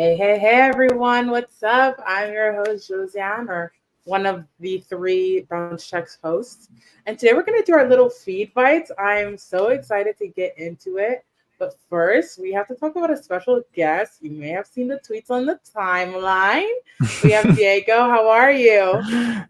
Hey, everyone. What's up? I'm your host, Josiane, or one of the three Bounce Checks hosts. And today we're going to do our little feed bites. I'm so excited to get into it. But first, we have to talk about a special guest. You may have seen the tweets on the timeline. We have Diego. How are you?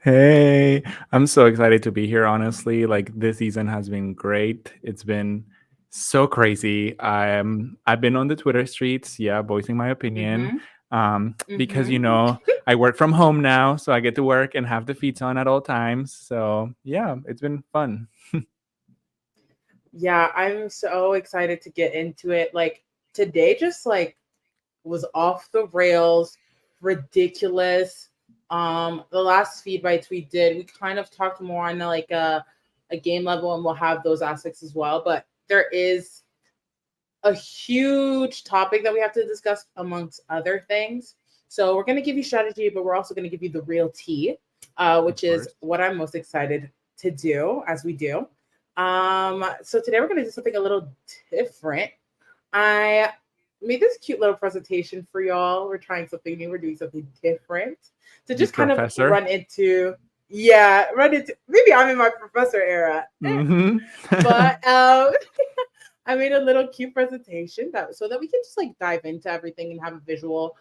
Hey, I'm so excited to be here, honestly. Like this season has been great. It's been so crazy. I've been on the Twitter streets, yeah, voicing my opinion. Mm-hmm. Because Mm-hmm. I work from home now, so I get to work and have the feeds on at all times. So yeah, it's been fun. Yeah, I'm so excited to get into it. Like today, just like was off the rails, ridiculous. The last feed bites we did, we kind of talked more on like a game level, and we'll have those aspects as well. But there is a huge topic that we have to discuss amongst other things. So we're gonna give you strategy, but we're also gonna give you the real tea, Of which is course. what I'm most excited to do as we do. So today we're gonna do something a little different. I made this cute little presentation for y'all. We're trying something new. We're doing something different to The just kind of professor. run into. Maybe I'm in my professor era, Mm-hmm. but I made a little cute presentation that so that we can just like dive into everything and have a visual.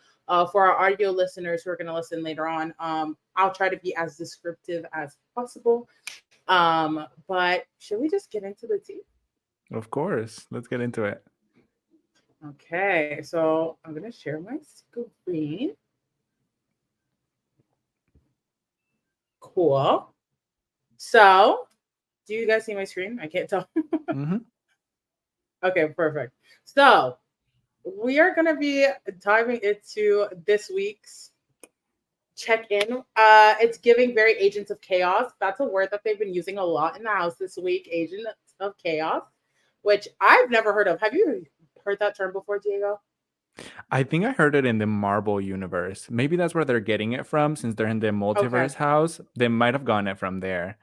For our audio listeners who are going to listen later on, I'll try to be as descriptive as possible. But should we just get into the tea? Of course. Let's get into it. Okay, so I'm gonna share my screen. Cool. So, do you guys see my screen? I can't tell. Mm-hmm. Okay, perfect. So, we are gonna be diving into this week's check-in. It's giving very Agents of Chaos. That's a word that they've been using a lot in the house this week. Agents of Chaos, which I've never heard of. Have you heard that term before, Diego? I think I heard it in the Marvel universe. Maybe that's where they're getting it from, since they're in the Okay. multiverse house. They might have gotten it from there.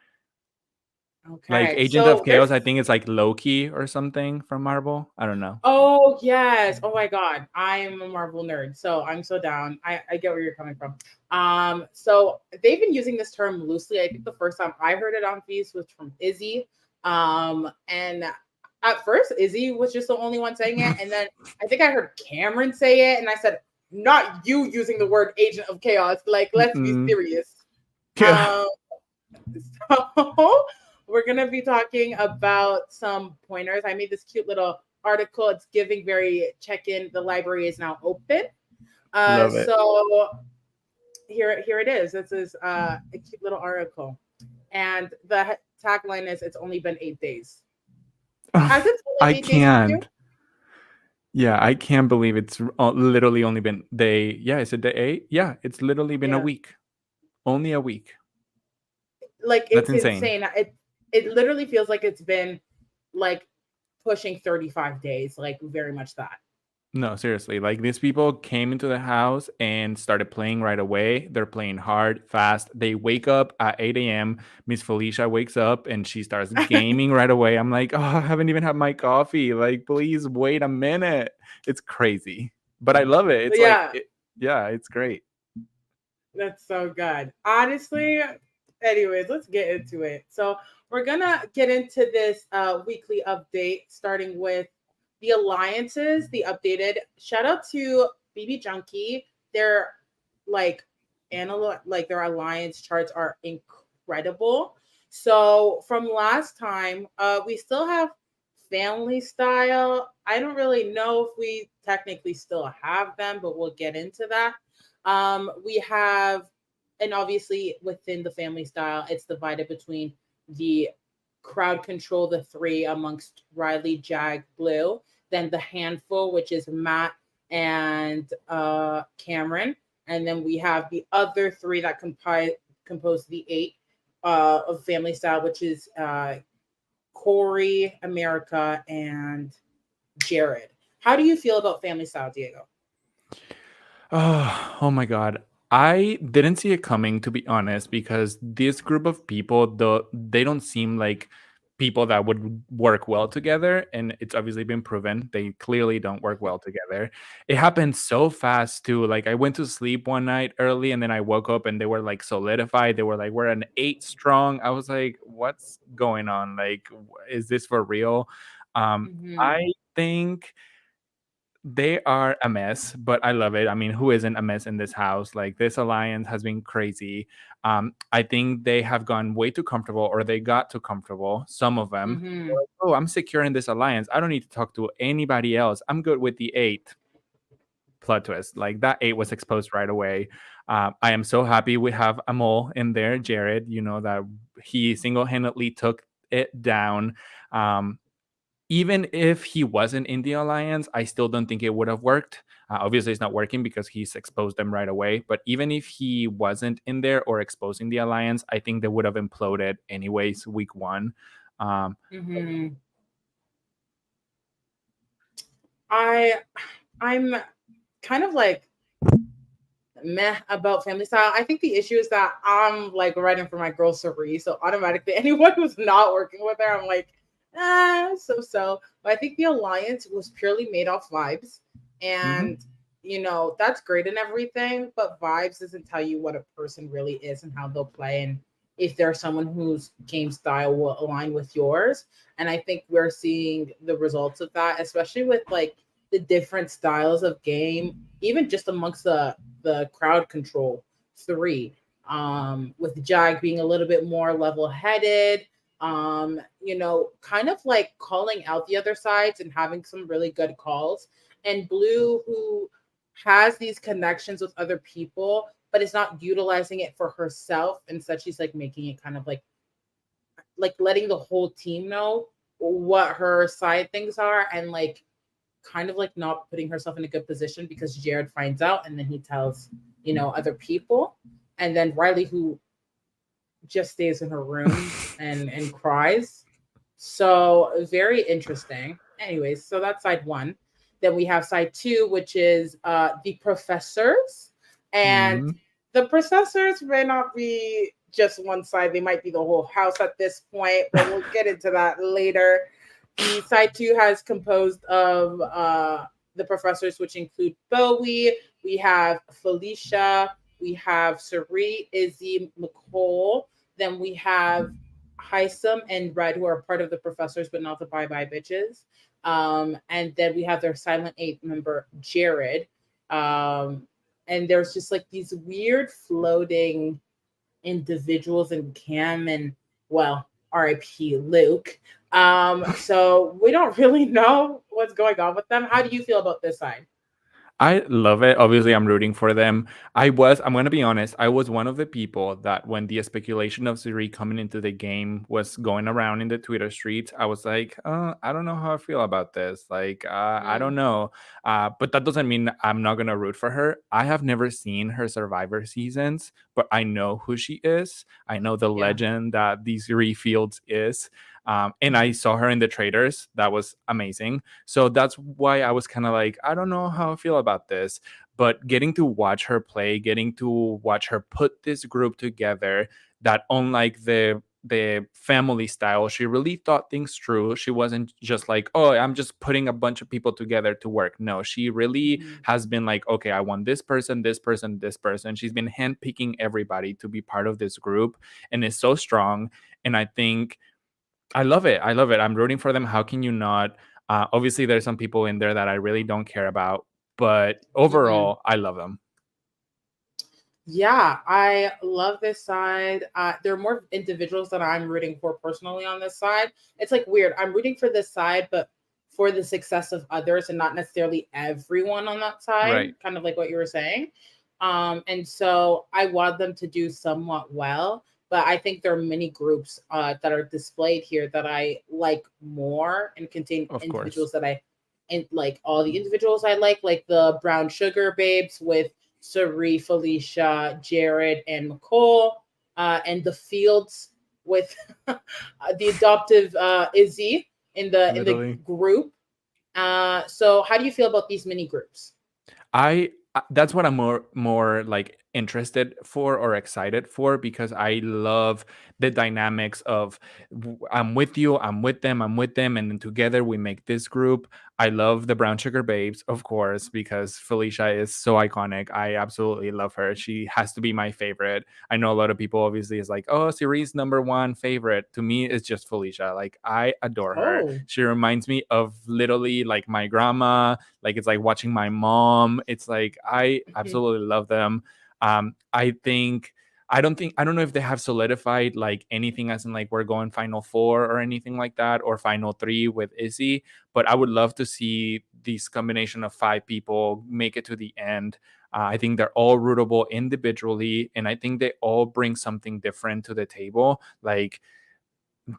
Like Okay. Agent of So there's Chaos, I think it's like Loki or something from Marvel. I don't know. Oh yes. Oh my god. I am a Marvel nerd. So I'm so down. I get where you're coming from. So they've been using this term loosely. I think the first time I heard it on Feast was from Izzy. And at first Izzy was just the only one saying it. And then I think I heard Cameron say it, and I said, not you using the word agent of chaos. Like, let's be Mm-mm. serious. Yeah. Um, so we're gonna be talking about some pointers. I made this cute little article. It's giving very check-in. The library is now open. Love it. So here it is. This is a cute little article, and the tagline is "It's only been 8 days." Has it I been 8 days for you? can't. Yeah, I can't believe it's literally only been day. Yeah, is it day 8? Yeah, it's literally been a Yeah, week. Only a week. like That's it's insane. insane. It literally feels like it's been like pushing 35 days, like very much that. No, seriously. Like these people came into the house and started playing right away. They're playing hard, fast. They wake up at 8 a.m. Miss Felicia wakes up and she starts gaming right away. I'm like, oh, I haven't even had my coffee. Like, please wait a minute. It's crazy. But I love it. It's like, Yeah, yeah, it's great. that's so good. Honestly, anyways, let's get into it. So we're gonna get into this weekly update, starting with the alliances, the updated. Shout out to BB Junkie. Their like like their alliance charts are incredible. So from last time, we still have family style. I don't really know if we technically still have them, but we'll get into that. We have, and obviously within the family style, it's divided between the crowd control, the three amongst Riley, Jag, Blue, then the handful, which is Matt and Cameron, and then we have the other three that compose the eight of family style, which is Corey, America, and Jared. How do you feel about family style, Diego? Oh my god. I didn't see it coming, to be honest, because this group of people, they don't seem like people that would work well together, and it's obviously been proven they clearly don't work well together. It happened so fast too. Like I went to sleep one night early and then I woke up and they were like solidified. They were like, we're an 8 strong. I was like, what's going on? Like, is this for real? Hmm. I think they are a mess, but I love it. I mean, who isn't a mess in this house? Like this alliance has been crazy. I think they have gone way too comfortable, or they got too comfortable. Some of them, they're Hmm. like, oh, I'm secure in this alliance. I don't need to talk to anybody else. I'm good with the 8. Plot twist, like that 8 was exposed right away. I am so happy we have a mole in there, Jared. You know that he single-handedly took it down. Um, Even if he wasn't in the alliance, I still don't think it would have worked. Obviously, it's not working because he's exposed them right away. But even if he wasn't in there or exposing the alliance, I think they would have imploded anyways, week one. Um, Hmm. I I'm kind of like meh about family style. I think the issue is that I'm like writing for my girl Cerie, so automatically anyone who's not working with her, I'm like, so. But I think the alliance was purely made off vibes, mhm. and that's great and everything, but vibes doesn't tell you what a person really is and how they'll play, and if there's someone whose game style will align with yours. And I think we're seeing the results of that, especially with like the different styles of game, even just amongst the crowd control three. With Jag being a little bit more level headed, kind of like calling out the other sides and having some really good calls. And Blue, who has these connections with other people, but is not utilizing it for herself. Instead, she's like making it kind of like letting the whole team know what her side things are, and like kind of like not putting herself in a good position because Jared finds out and then he tells, other people. And then Riley, who just stays in her room and cries. So very interesting. Anyways, so that's side one. Then we have side two, which is the professors. And Mhm. the professors may not be just one side, they might be the whole house at this point, but we'll get into that later. The side two has composed of the professors, which include Bowie, we have Felicia, we have Sari, Izzy, McCole, then we have Hisam and Red, who are part of the professors, but not the Bye Bye Bitches. And then we have their silent eight member, Jared. Um, and there's just like these weird floating individuals in Cam and, well, RIP Luke. So we don't really know what's going on with them. How do you feel about this side? I love it. Obviously, I'm rooting for them. I'm going to be honest, I was one of the people that when the speculation of Siri coming into the game was going around in the Twitter streets, I was like, I don't know how I feel about this. Like, I don't Mm, know. But that doesn't mean I'm not going to root for her. I have never seen her Survivor seasons, but I know who she is. I know the yeah. legend that the Siri Fields is. And I saw her in the Traders. That was amazing. So that's why I was kind of like, I don't know how I feel about this. But getting to watch her play, getting to watch her put this group together, that unlike the family style, she really thought things through. She wasn't just like, oh, I'm just putting a bunch of people together to work. No, she really Mhm. has been like, okay, I want this person, this person, this person. She's been handpicking everybody to be part of this group and is so strong. And I think I love it. I love it. I'm rooting for them. How can you not? Obviously, there's some people in there that I really don't care about, but Mhm. overall, I love them. Yeah, I love this side. There are more individuals that I'm rooting for personally on this side. It's like weird. I'm rooting for this side, but for the success of others and not necessarily everyone on that side, Right. kind of like what you were saying. And so I want them to do somewhat well, but I think there are many groups that are displayed here that I like more and contain Of course. individuals that I and like all the individuals I like the brown sugar babes with Sari, Felicia, Jared, and McCall, and the Fields with the adoptive Izzy in the Literally. group. So how do you feel about these mini groups? I That's what I'm more like interested for or excited for because I love the dynamics of I'm with you, I'm with them, and then together we make this group. I love the Brown Sugar Babes, of course, because Felicia is so iconic. I absolutely love her. She has to be my favorite. I know a lot of people obviously is like, oh, Cerise's number one favorite. To me, it's just Felicia. Like, I adore her. Oh. She reminds me of literally like my grandma. Like, it's like watching my mom. It's like, I Mhm. absolutely love them. I think I don't know if they have solidified like anything as in like we're going final four or anything like that or final three with Izzy, but I would love to see this combination of five people make it to the end. I think they're all rootable individually, and I think they all bring something different to the table. Like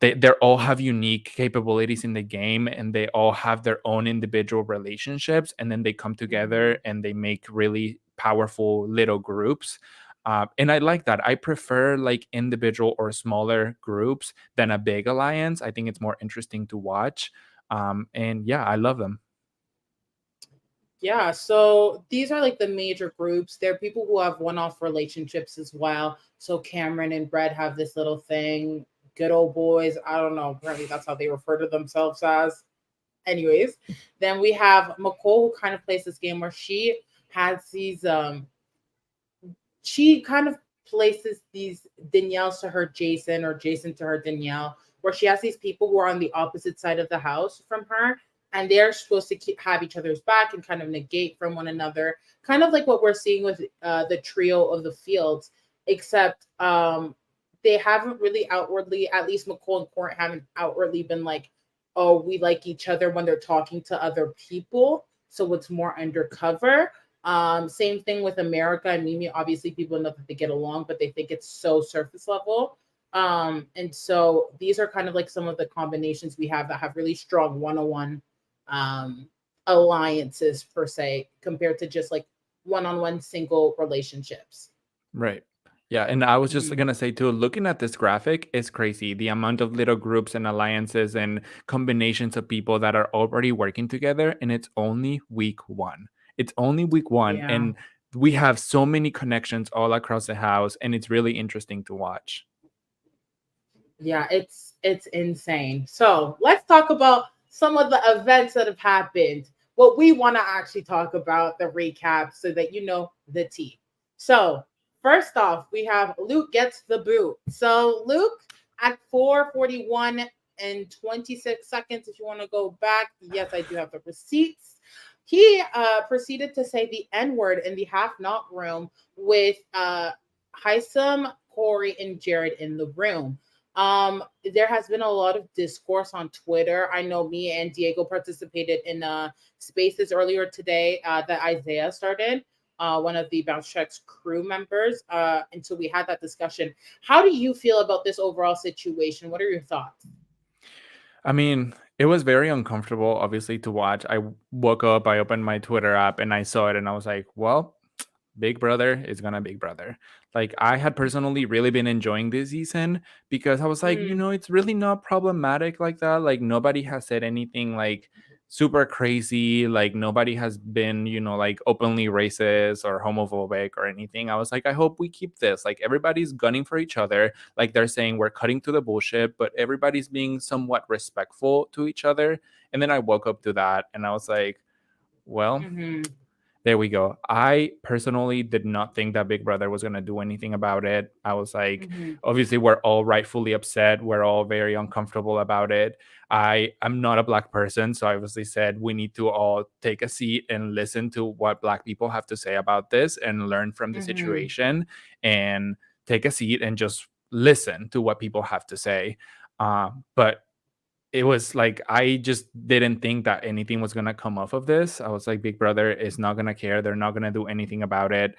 they all have unique capabilities in the game, and they all have their own individual relationships, and then they come together Mhm. and they make really powerful little groups. And I like that. I prefer like individual or smaller groups than a big alliance. I think it's more interesting to watch. And yeah, I love them. Yeah, so these are like the major groups. There are people who have one-off relationships as well. So Cameron and Brett have this little thing, good old boys. I don't know. Apparently, that's how they refer to themselves as. Anyways, then we have McCole, who kind of plays this game where she has these she kind of places these Danielles to her Jason or Jason to her Danielle, where she has these people who are on the opposite side of the house from her, and they're supposed to have each other's back and kind of negate from one another, kind of like what we're seeing with the trio of the fields, except they haven't really outwardly, at least McCole and Court haven't outwardly been like, oh, we like each other when they're talking to other people. So it's more undercover. Same thing with America and Mimi. Obviously, people know that they get along, but they think it's so surface level. And so these are kind of like some of the combinations we have that have really strong one-on-one um, alliances per se, compared to just like one-on-one single relationships. Right. Yeah, and I was just Mhm. gonna say too, looking at this graphic is crazy. The amount of little groups and alliances and combinations of people that are already working together, and it's only week one. It's only week one, Yeah. and we have so many connections all across the house, and it's really interesting to watch. Yeah, it's insane. So let's talk about some of the events that have happened. What we want to actually talk about, the recap, so that you know the tea. So first off, we have Luke gets the boot. So Luke at 4:41 and 26 seconds. If you want to go back, yes, I do have the receipts. He proceeded to say the N word in the half not room with Hisam, Corey, and Jared in the room. There has been a lot of discourse on Twitter. I know me and Diego participated in spaces earlier today that Isaiah started, one of the Bounce Checks crew members. And so we had that discussion. How do you feel about this overall situation? What are your thoughts? I mean, it was very uncomfortable, obviously, to watch. Woke up, I opened my Twitter app, and I saw it, and I was like, well, Big Brother is gonna Big Brother. Like I had personally really been enjoying this season because I was like, Mm, it's really not problematic like that. Like nobody has said anything like super crazy. Like nobody has been, like openly racist or homophobic or anything. I was like, I hope we keep this. Like everybody's gunning for each other. Like they're saying we're cutting to the bullshit, but everybody's being somewhat respectful to each other. And then I woke up to that and I was like, well, mhm, there we go. I personally did not think that Big Brother was going to do anything about it. I was like, mhm, obviously, we're all rightfully upset. We're all very uncomfortable about it. I am not a black person. So I obviously said we need to all take a seat and listen to what black people have to say about this and learn from the mhm, situation and take a seat and just listen to what people have to say. But it was like I just didn't think that anything was gonna come off of this. I was like, Big Brother is not gonna care. They're not gonna do anything about it.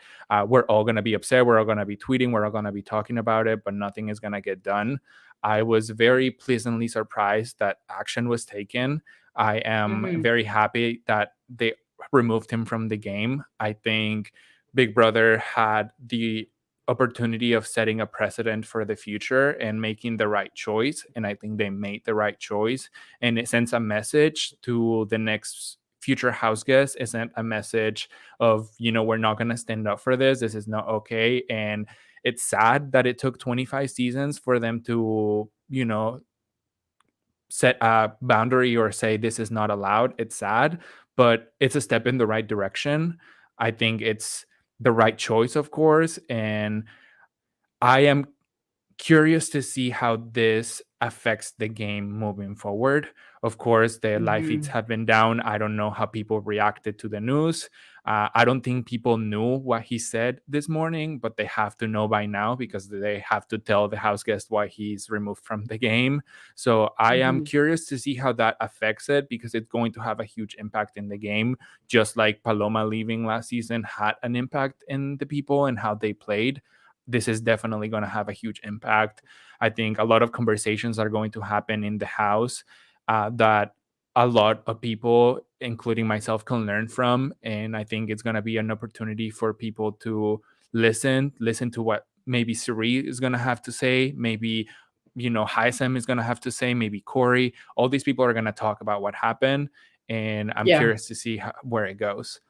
We're all gonna be upset. We're all gonna be tweeting. We're all gonna be talking about it, but nothing is gonna get done. I was very pleasantly surprised that action was taken. I am mhm, very happy that they removed him from the game. I think Big Brother had the opportunity of setting a precedent for the future and making the right choice, and I think they made the right choice, and it sends a message to the next future house guests isn't a message of, we're not going to stand up for this. This is not okay. And it's sad that it took 25 seasons for them to, set a boundary or say this is not allowed. It's sad, but it's a step in the right direction. I think it's the right choice, of course. And I am curious to see how this affects the game moving forward. Of course, the live feeds Mhm. have been down. I don't know how people reacted to the news. I don't think people knew what he said this morning, but they have to know by now because they have to tell the house guest why he's removed from the game. So I am Mhm. curious to see how that affects it because it's going to have a huge impact in the game, just like Paloma leaving last season had an impact in the people and how they played. This is definitely going to have a huge impact. I think a lot of conversations are going to happen in the house that a lot of people, including myself, can learn from. And I think it's going to be an opportunity for people to listen to what maybe Suri is going to have to say, maybe, Hisam is going to have to say, maybe Corey. All these people are going to talk about what happened. And I'm Yeah. curious to see where it goes.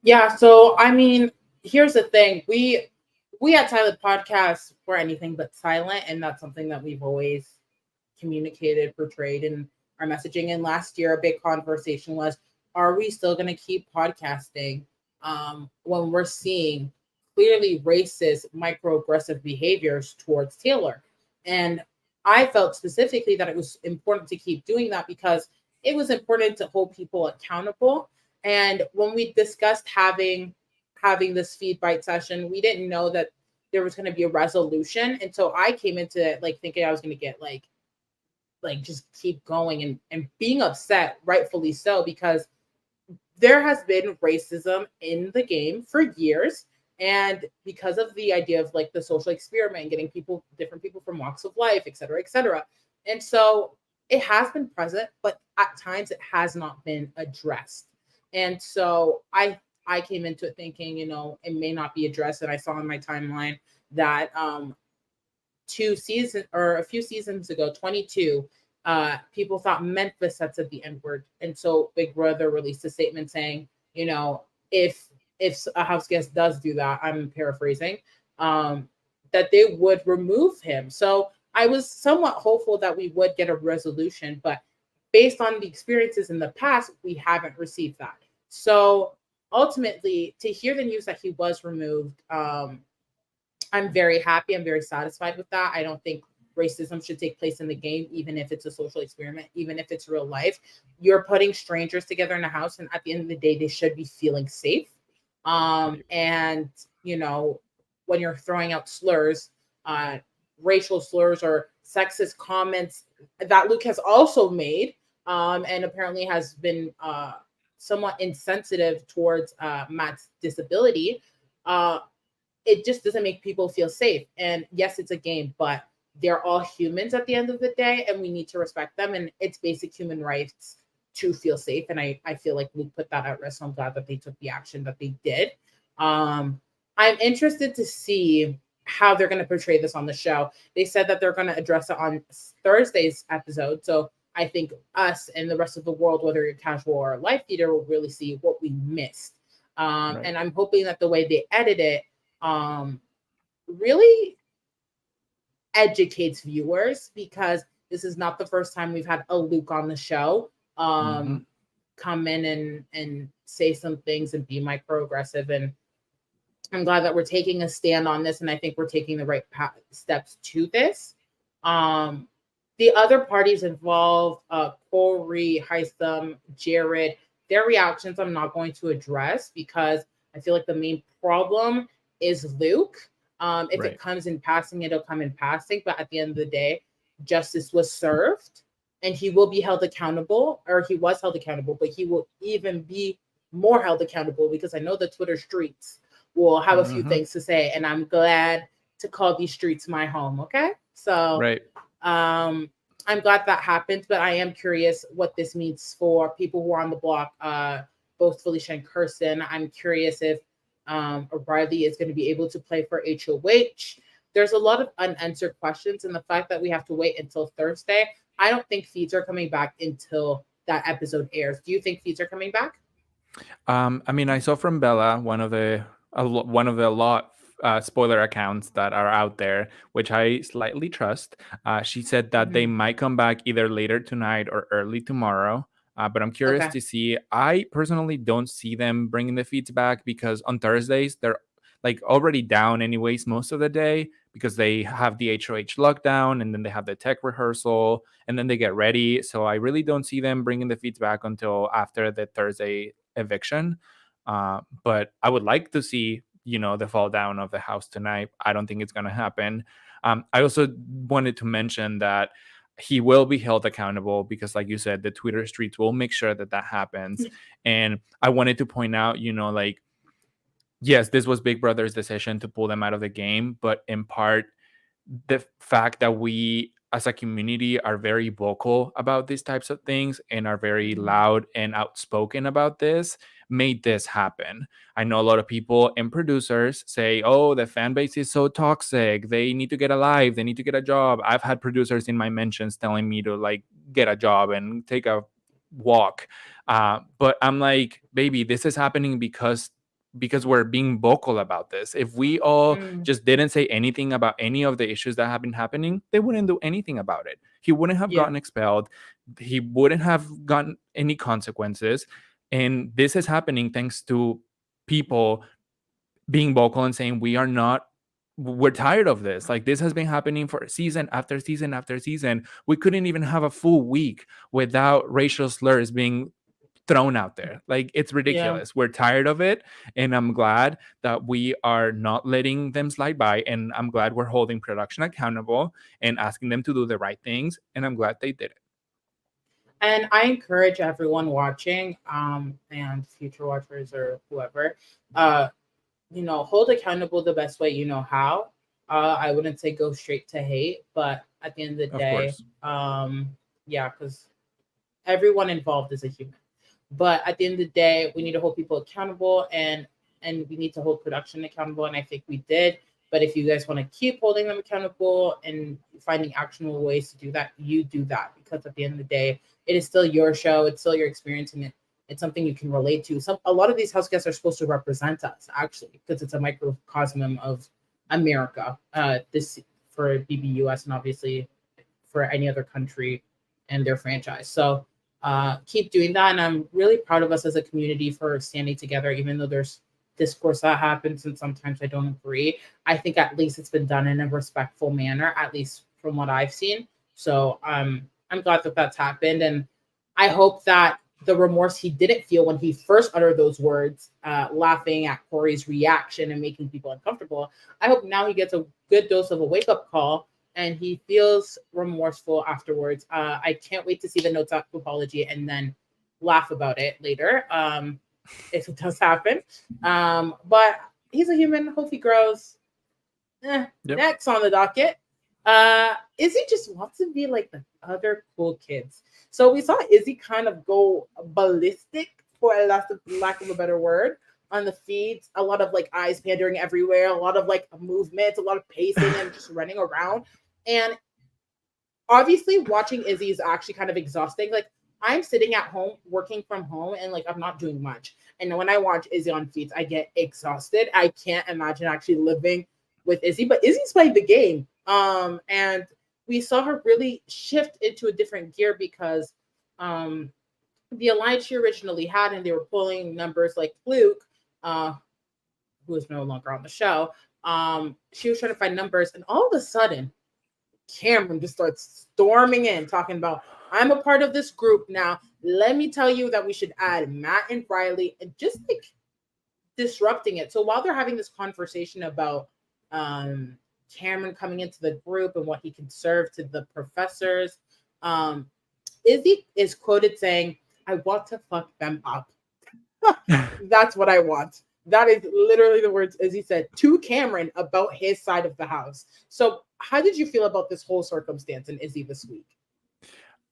Yeah. So I mean, here's the thing. We at Silent Podcast were anything but silent, and that's something that we've always communicated, portrayed in our messaging. And last year, a big conversation was, are we still going to keep podcasting when we're seeing clearly racist, microaggressive behaviors towards Taylor? And I felt specifically that it was important to keep doing that because it was important to hold people accountable. And when we discussed having this feed bite session, we didn't know that there was going to be a resolution. And so I came into it like thinking I was going to get like just keep going and being upset, rightfully so, because there has been racism in the game for years. And because of the idea of like the social experiment, getting people, different people from walks of life, et cetera, et cetera. And so it has been present, but at times it has not been addressed. And so I came into it thinking, it may not be addressed. And I saw in my timeline that 2 seasons or a few seasons ago, 22, people thought Memphis had said the N word, and so Big Brother released a statement saying, if a house guest does do that, I'm paraphrasing, um, that they would remove him. So I was somewhat hopeful that we would get a resolution, but based on the experiences in the past, we haven't received that. So ultimately, to hear the news that he was removed, I'm very happy. I'm very satisfied with that. I don't think racism should take place in the game, even if it's a social experiment, even if it's real life. You're putting strangers together in a house, and at the end of the day, they should be feeling safe. Right. And when you're throwing out slurs, uh, racial slurs or sexist comments that Luke has also made, and apparently has been somewhat insensitive towards Matt's disability. Uh, it just doesn't make people feel safe. And yes, it's a game, but they're all humans at the end of the day, and we need to respect them. And it's basic human rights to feel safe. And I feel like we put that at risk. So I'm glad that they took the action that they did. Um, I'm interested to see how they're going to portray this on the show. They said that they're going to address it on Thursday's episode. So I think us and the rest of the world, whether you're casual or a live feeder, will really see what we missed. Right. And I'm hoping that the way they edit it um, really educates viewers because this is not the first time we've had a Luke on the show Mhm. come in and say some things and be microaggressive. And I'm glad that we're taking a stand on this, and I think we're taking the right steps to this. Um, the other parties involved, Corey, Heistam, Jared, their reactions I'm not going to address because I feel like the main problem is Luke. If it Right. comes in passing, it'll come in passing. But at the end of the day, justice was served, and he will be held accountable, or he was held accountable, but he will even be more held accountable because I know the Twitter streets will have a few Mhm. things to say, and I'm glad to call these streets my home. Okay, so Right. um, I'm glad that happened, but I am curious what this means for people who are on the block, both Felicia and Kirsten. I'm curious if O'Reilly is going to be able to play for HOH. There's a lot of unanswered questions, and the fact that we have to wait until Thursday, I don't think feeds are coming back until that episode airs. Do you think feeds are coming back? I mean, I saw from Bella, one of the lot spoiler accounts that are out there, which I slightly trust. She said that they Mhm. might come back either later tonight or early tomorrow. But I'm curious Okay. to see. I personally don't see them bringing the feeds back because on Thursdays they're like already down anyways most of the day because they have the HOH lockdown and then they have the tech rehearsal and then they get ready. So I really don't see them bringing the feeds back until after the Thursday eviction. But I would like to see, the fall down of the house tonight. I don't think it's going to happen. I also wanted to mention that he will be held accountable because, like you said, the Twitter streets will make sure that that happens. And I wanted to point out, like, yes, this was Big Brother's decision to pull them out of the game, but in part, the fact that we as a community are very vocal about these types of things and are very Mhm. loud and outspoken about this made this happen. I know a lot of people and producers say, oh, the fan base is so toxic. They need to get alive. They need to get a job. I've had producers in my mentions telling me to like get a job and take a walk. But I'm like, baby, this is happening because we're being vocal about this. If we all Mm, just didn't say anything about any of the issues that have been happening, they wouldn't do anything about it. He wouldn't have yeah. gotten expelled. He wouldn't have gotten any consequences. And this is happening thanks to people being vocal and saying, we're tired of this. Like this has been happening for season after season after season. We couldn't even have a full week without racial slurs being thrown out there. Like it's Yeah. ridiculous. We're tired of it. And I'm glad that we are not letting them slide by. And I'm glad we're holding production accountable and asking them to do the right things. And I'm glad they did it. And I encourage everyone watching, and future watchers or whoever, uh, hold accountable the best way you know how. I wouldn't say go straight to hate, but at the end of the Of day, course. yeah, because everyone involved is a human. But at the end of the day, we need to hold people accountable, and we need to hold production accountable. And I think we did. But if you guys want to keep holding them accountable and finding actionable ways to do that, you do that, because at the end of the day, it is still your show. It's still your experience, and it's something you can relate to. A lot of these house guests are supposed to represent us, actually, because it's a microcosm of America. This for BBUS, and obviously for any other country and their franchise. So keep doing that. And I'm really proud of us as a community for standing together, even though there's discourse that happens and sometimes I don't agree. I think at least it's been done in a respectful manner, at least from what I've seen. So I'm glad that that's happened. And I hope that the remorse he didn't feel when he first uttered those words, laughing at Corey's reaction and making people uncomfortable, I hope now he gets a good dose of a wake up call and he feels remorseful afterwards. I can't wait to see the notes of apology and then laugh about it later, if it does happen. But he's a human. Hope he grows. Yep. Next on the docket, Izzy just wants to be like the other cool kids. So we saw Izzy kind of go ballistic, for lack of a better word, on the feeds. A lot of like eyes pandering everywhere, a lot of like movements, a lot of pacing and just running around. And obviously, watching Izzy is actually kind of exhausting. Like I'm sitting at home working from home and like I'm not doing much. And when I watch Izzy on feeds, I get exhausted. I can't imagine actually living with Izzy, but Izzy's playing the game. And we saw her really shift into a different gear because the alliance she originally had, and they were pulling numbers like Luke, who is no longer on the show. She was trying to find numbers, and all of a sudden, Cameron just starts storming in, talking about, I'm a part of this group now. Let me tell you that we should add Matt and Riley, and just like disrupting it. So while they're having this conversation about Cameron coming into the group and what he can serve to the professors, Izzy is quoted saying, I want to fuck them up. That's what I want. That is literally the words Izzy said to Cameron about his side of the house. So, how did you feel about this whole circumstance in Izzy this week?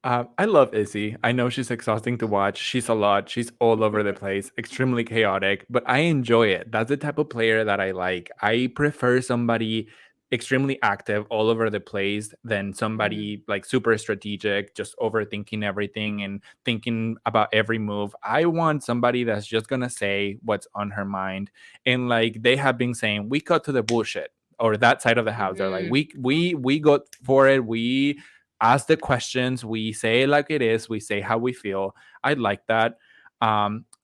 I love Izzy. I know she's exhausting to watch. She's a lot. She's all over the place, extremely chaotic, but I enjoy it. That's the type of player that I like. I prefer somebody extremely active all over the place than Mhm. somebody like super strategic, just overthinking everything and thinking about every move. I want somebody that's just gonna say what's on her mind. And like they have been saying, we cut to the bullshit, or that side of the house. They're like, Mhm. we go for it. We ask the questions. We say it like it is. We say how we feel. I like that.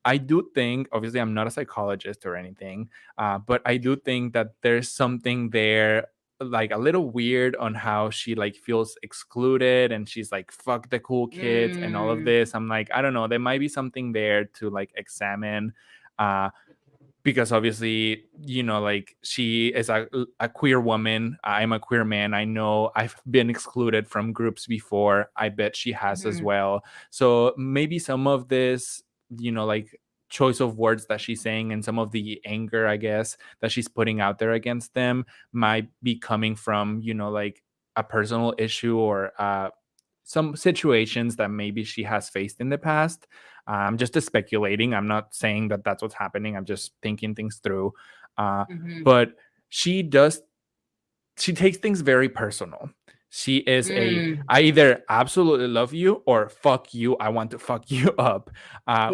I do think, obviously, I'm not a psychologist or anything, but I do think that there's something there, like a little weird on how she like feels excluded and she's like fuck the cool kids and all of Mm. this. I'm like, I don't know, there might be something there to like examine. uh because obviously, like she is a queer woman, I'm a queer man, I know I've been excluded from groups before, I bet she has as Mhm. well. So maybe some of this, like choice of words that she's saying and some of the anger, I guess, that she's putting out there against them might be coming from, like a personal issue, or some situations that maybe she has faced in the past. I'm just speculating. I'm not saying that that's what's happening. I'm just thinking things through. Uh, Mhm. but she does, she takes things very personal. She is a, Mm. I either absolutely love you or fuck you, I want to fuck you up,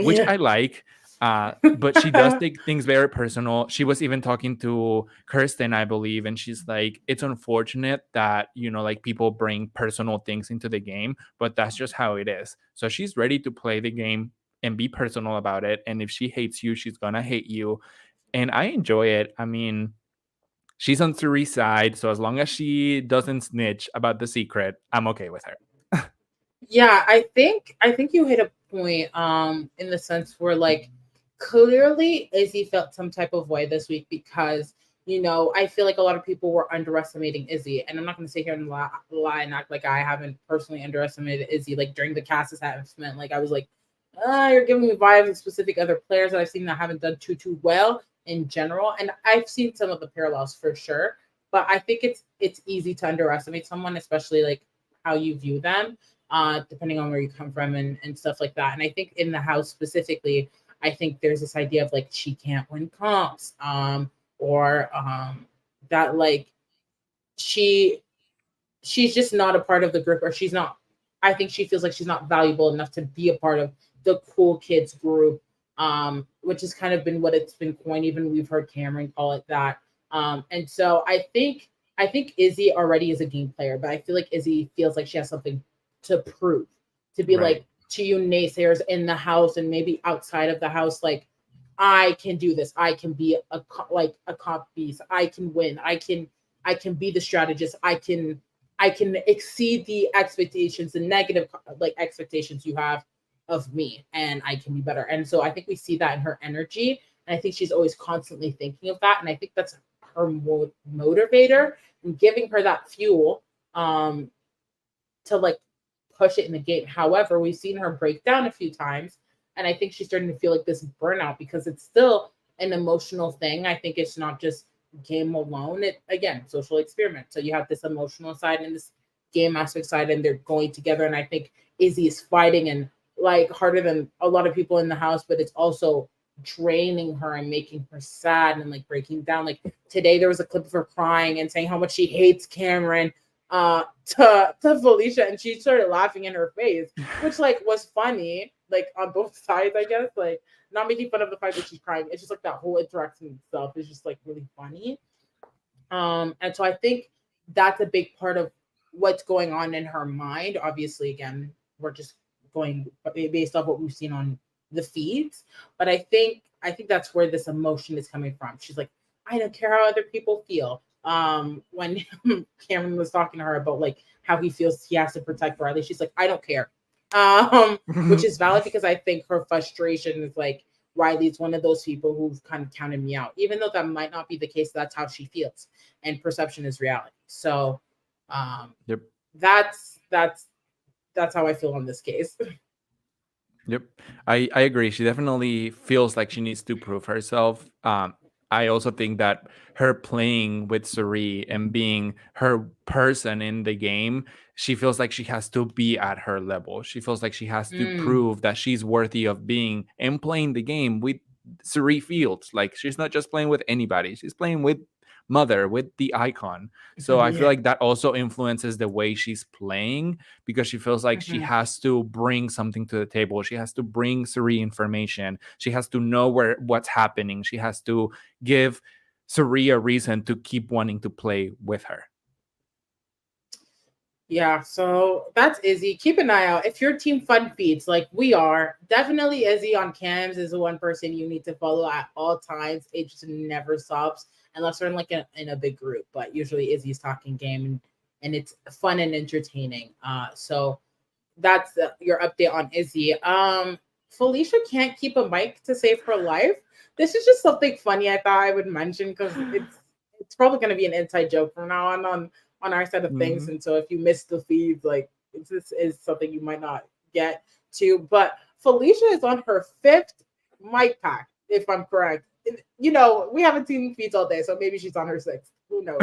which Yeah. I like. But she does take things very personal. She was even talking to Kirsten, I believe, and she's like, it's unfortunate that, like people bring personal things into the game, but that's just how it is. So she's ready to play the game and be personal about it. And if she hates you, she's gonna hate you. And I enjoy it. I mean, she's on Suri's side, so as long as she doesn't snitch about the secret, I'm okay with her. Yeah, I think you hit a point in the sense where like clearly Izzy felt some type of way this week because I feel like a lot of people were underestimating Izzy, and I'm not going to sit here and lie and act like I haven't personally underestimated Izzy. Like during the cast assessment, like I was like, you're giving me vibes of specific other players that I've seen that haven't done too well in general, and I've seen some of the parallels for sure. But I think it's easy to underestimate someone, especially like how you view them, depending on where you come from and stuff like that. And I think in the house specifically, I think there's this idea of like she can't win comps, or that like she she's just not a part of the group, or she's not. I think she feels like she's not valuable enough to be a part of the cool kids group, which has kind of been what it's been coined. Even we've heard Cameron call it that. And so I think Izzy already is a game player, but I feel like Izzy feels like she has something to prove, to be Right. like to you naysayers in the house and maybe outside of the house, like I can do this. I can be like a cop piece. I can win. I can be the strategist. I can exceed the expectations, the negative like expectations you have of me, and I can be better. And so I think we see that in her energy, and I think she's always constantly thinking of that, and I think that's her motivator and giving her that fuel, um, to like push it in the game. However, we've seen her break down a few times, and I think she's starting to feel like this burnout because it's still an emotional thing. I think it's not just game alone. It again, social experiment. So you have this emotional side and this game aspect side, and they're going together. And I think Izzy is fighting and like harder than a lot of people in the house, but it's also draining her and making her sad and like breaking down. Like today there was a clip of her crying and saying how much she hates Cameron, to Felicia, and she started laughing in her face, which like was funny, like on both sides, I guess. Like not making fun of the fact that she's crying. It's just like that whole interaction itself is just like really funny. And so I think that's a big part of what's going on in her mind. Obviously, again, we're just going based off what we've seen on the feeds, but I think that's where this emotion is coming from. She's like, I don't care how other people feel. When Cameron was talking to her about like how he feels he has to protect Riley, she's like, I don't care. Which is valid because I think her frustration is like Riley's one of those people who've kind of counted me out, even though that might not be the case. That's how she feels, and perception is reality. So, um, Yep. that's how I feel on this case. Yep. I agree. She definitely feels like she needs to prove herself. I also think that her playing with Suri and being her person in the game, she feels like she has to be at her level. She feels like she has to Mm, prove that she's worthy of being and playing the game with Suri Fields. Like she's not just playing with anybody. She's playing with mother, with the icon. So I feel Yeah. like that also influences the way she's playing, because she feels like she Mhm. has to bring something to the table. She has to bring Suri information. She has to know what's happening. She has to give Suri a reason to keep wanting to play with her. Yeah, so that's Izzy. Keep an eye out. If your team fun feeds like we are, definitely Izzy on cams is the one person you need to follow at all times. It just never stops unless we're in like in a big group. But usually Izzy's talking game and it's fun and entertaining. So that's your update on Izzy. Felicia can't keep a mic to save her life. This is just something funny I thought I would mention because it's probably going to be an inside joke from now on our side of things. Mhm. And so if you missed the feeds, like this is something you might not get to. But Felicia is on her fifth mic pack, if I'm correct. You know, we haven't seen feeds all day, so maybe she's on her sixth. Who knows?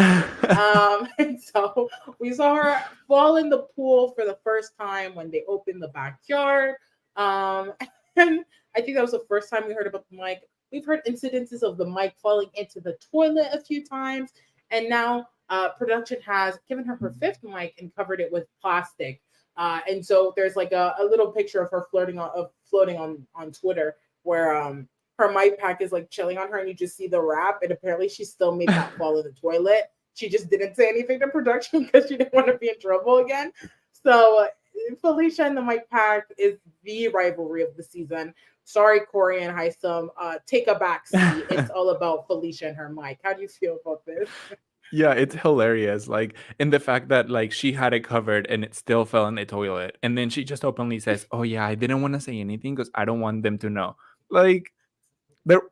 And so we saw her fall in the pool for the first time when they opened the backyard. Um, and I think that was the first time we heard about the mic. We've heard incidences of the mic falling into the toilet a few times, and now production has given her her fifth mic and covered it with plastic. And so there's like a little picture of her floating on Twitter where her mic pack is like chilling on her, and you just see the wrap. And apparently, she still made that fall in the toilet. She just didn't say anything to production because she didn't want to be in trouble again. So Felicia and the mic pack is the rivalry of the season. Sorry, Corey and Heisem. Take a back seat. It's all about Felicia and her mic. How do you feel about this? Yeah, it's hilarious. Like, in the fact that like she had it covered and it still fell in the toilet, and then she just openly says, "Oh yeah, I didn't want to say anything because I don't want them to know." Like, they're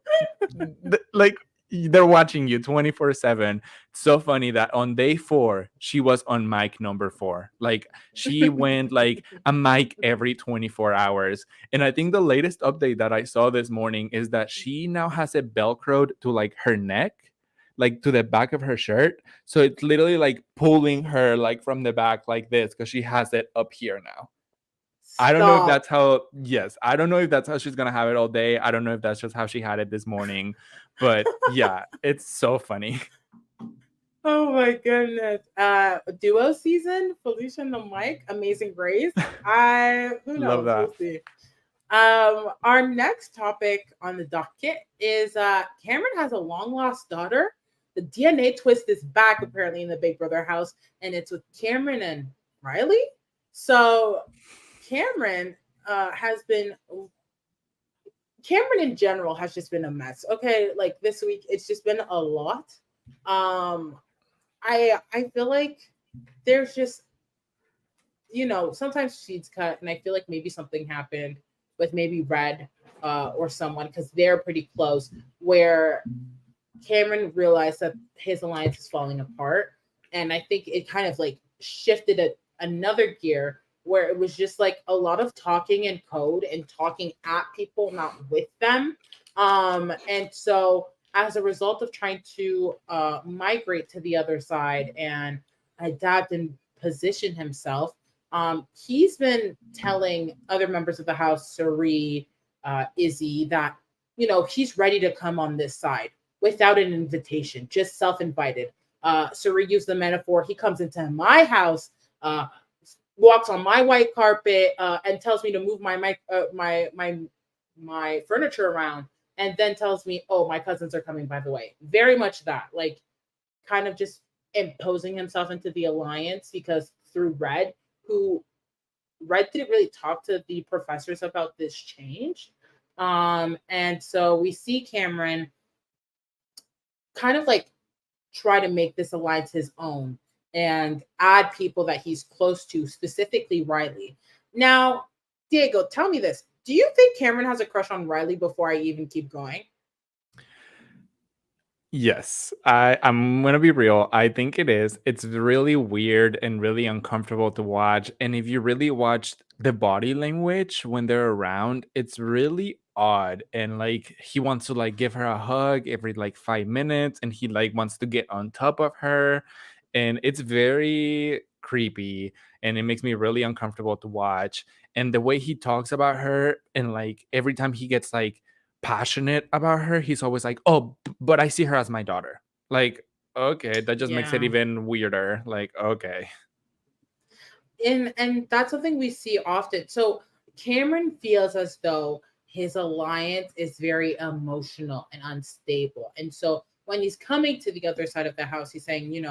like they're watching you 24/7. It's so funny that on day 4 she was on mic number 4. Like, she went like a mic every 24 hours. And I think the latest update that I saw this morning is that she now has it velcroed to like her neck, like to the back of her shirt. So it's literally like pulling her like from the back like this, because she has it up here now. I don't know if Stop. that's how, yes, I don't know if that's how she's gonna have it all day. I don't know if that's just how she had it this morning. But yeah, it's so funny. Oh my goodness. Duo season, Felicia and the Mike, Amazing Grace. I who Love knows? that. We'll see. Our next topic on the docket is Cameron has a long lost daughter. The DNA twist is back apparently in the Big Brother house, and it's with Cameron and Riley. So Cameron has been Cameron in general has just been a mess. Okay, like this week, it's just been a lot. Um, I feel like there's just sometimes sheets cut, and I feel like maybe something happened with maybe Red or someone because they're pretty close. Where Cameron realized that his alliance is falling apart, and I think it kind of like shifted another gear where it was just like a lot of talking in code and talking at people, not with them. And so as a result of trying to migrate to the other side and adapt and position himself, he's been telling other members of the house, Suri, Izzy, that he's ready to come on this side without an invitation, just self-invited. Suri used the metaphor. He comes into my house, walks on my white carpet, and tells me to move my furniture around, and then tells me, "Oh, my cousins are coming, by the way." Very much that, like, kind of just imposing himself into the alliance because through Red, who Red didn't really talk to the professors about this change. And so we see Cameron kind of like try to make this alliance his own and add people that he's close to, specifically Riley. Now, Diego, tell me this. Do you think Cameron has a crush on Riley before I even keep going? Yes, I'm gonna be real. I think it is. It's really weird and really uncomfortable to watch. And if you really watch the body language when they're around, it's really odd. And like, he wants to like give her a hug every like 5 minutes, and he like wants to get on top of her, and it's very creepy, and it makes me really uncomfortable to watch. And the way he talks about her, and like every time he gets like passionate about her, he's always like, "Oh, but I see her as my daughter." Like, Okay, that just makes it Yeah. even weirder. Like, okay. And that's something we see often. So Cameron feels as though his alliance is very emotional and unstable. And so when he's coming to the other side of the house, he's saying,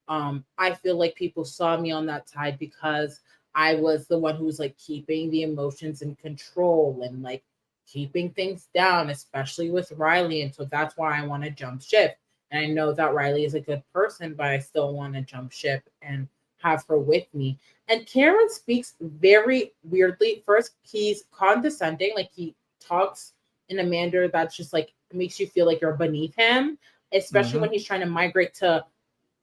I feel like people saw me on that side because I was the one who was like keeping the emotions in control and like keeping things down, especially with Riley. And so that's why I want to jump ship. And I know that Riley is a good person, but I still want to jump ship and have her with me. And Cameron speaks very weirdly. First, he's condescending, like he talks in a manner that's just like makes you feel like you're beneath him, especially Hmm. when he's trying to migrate to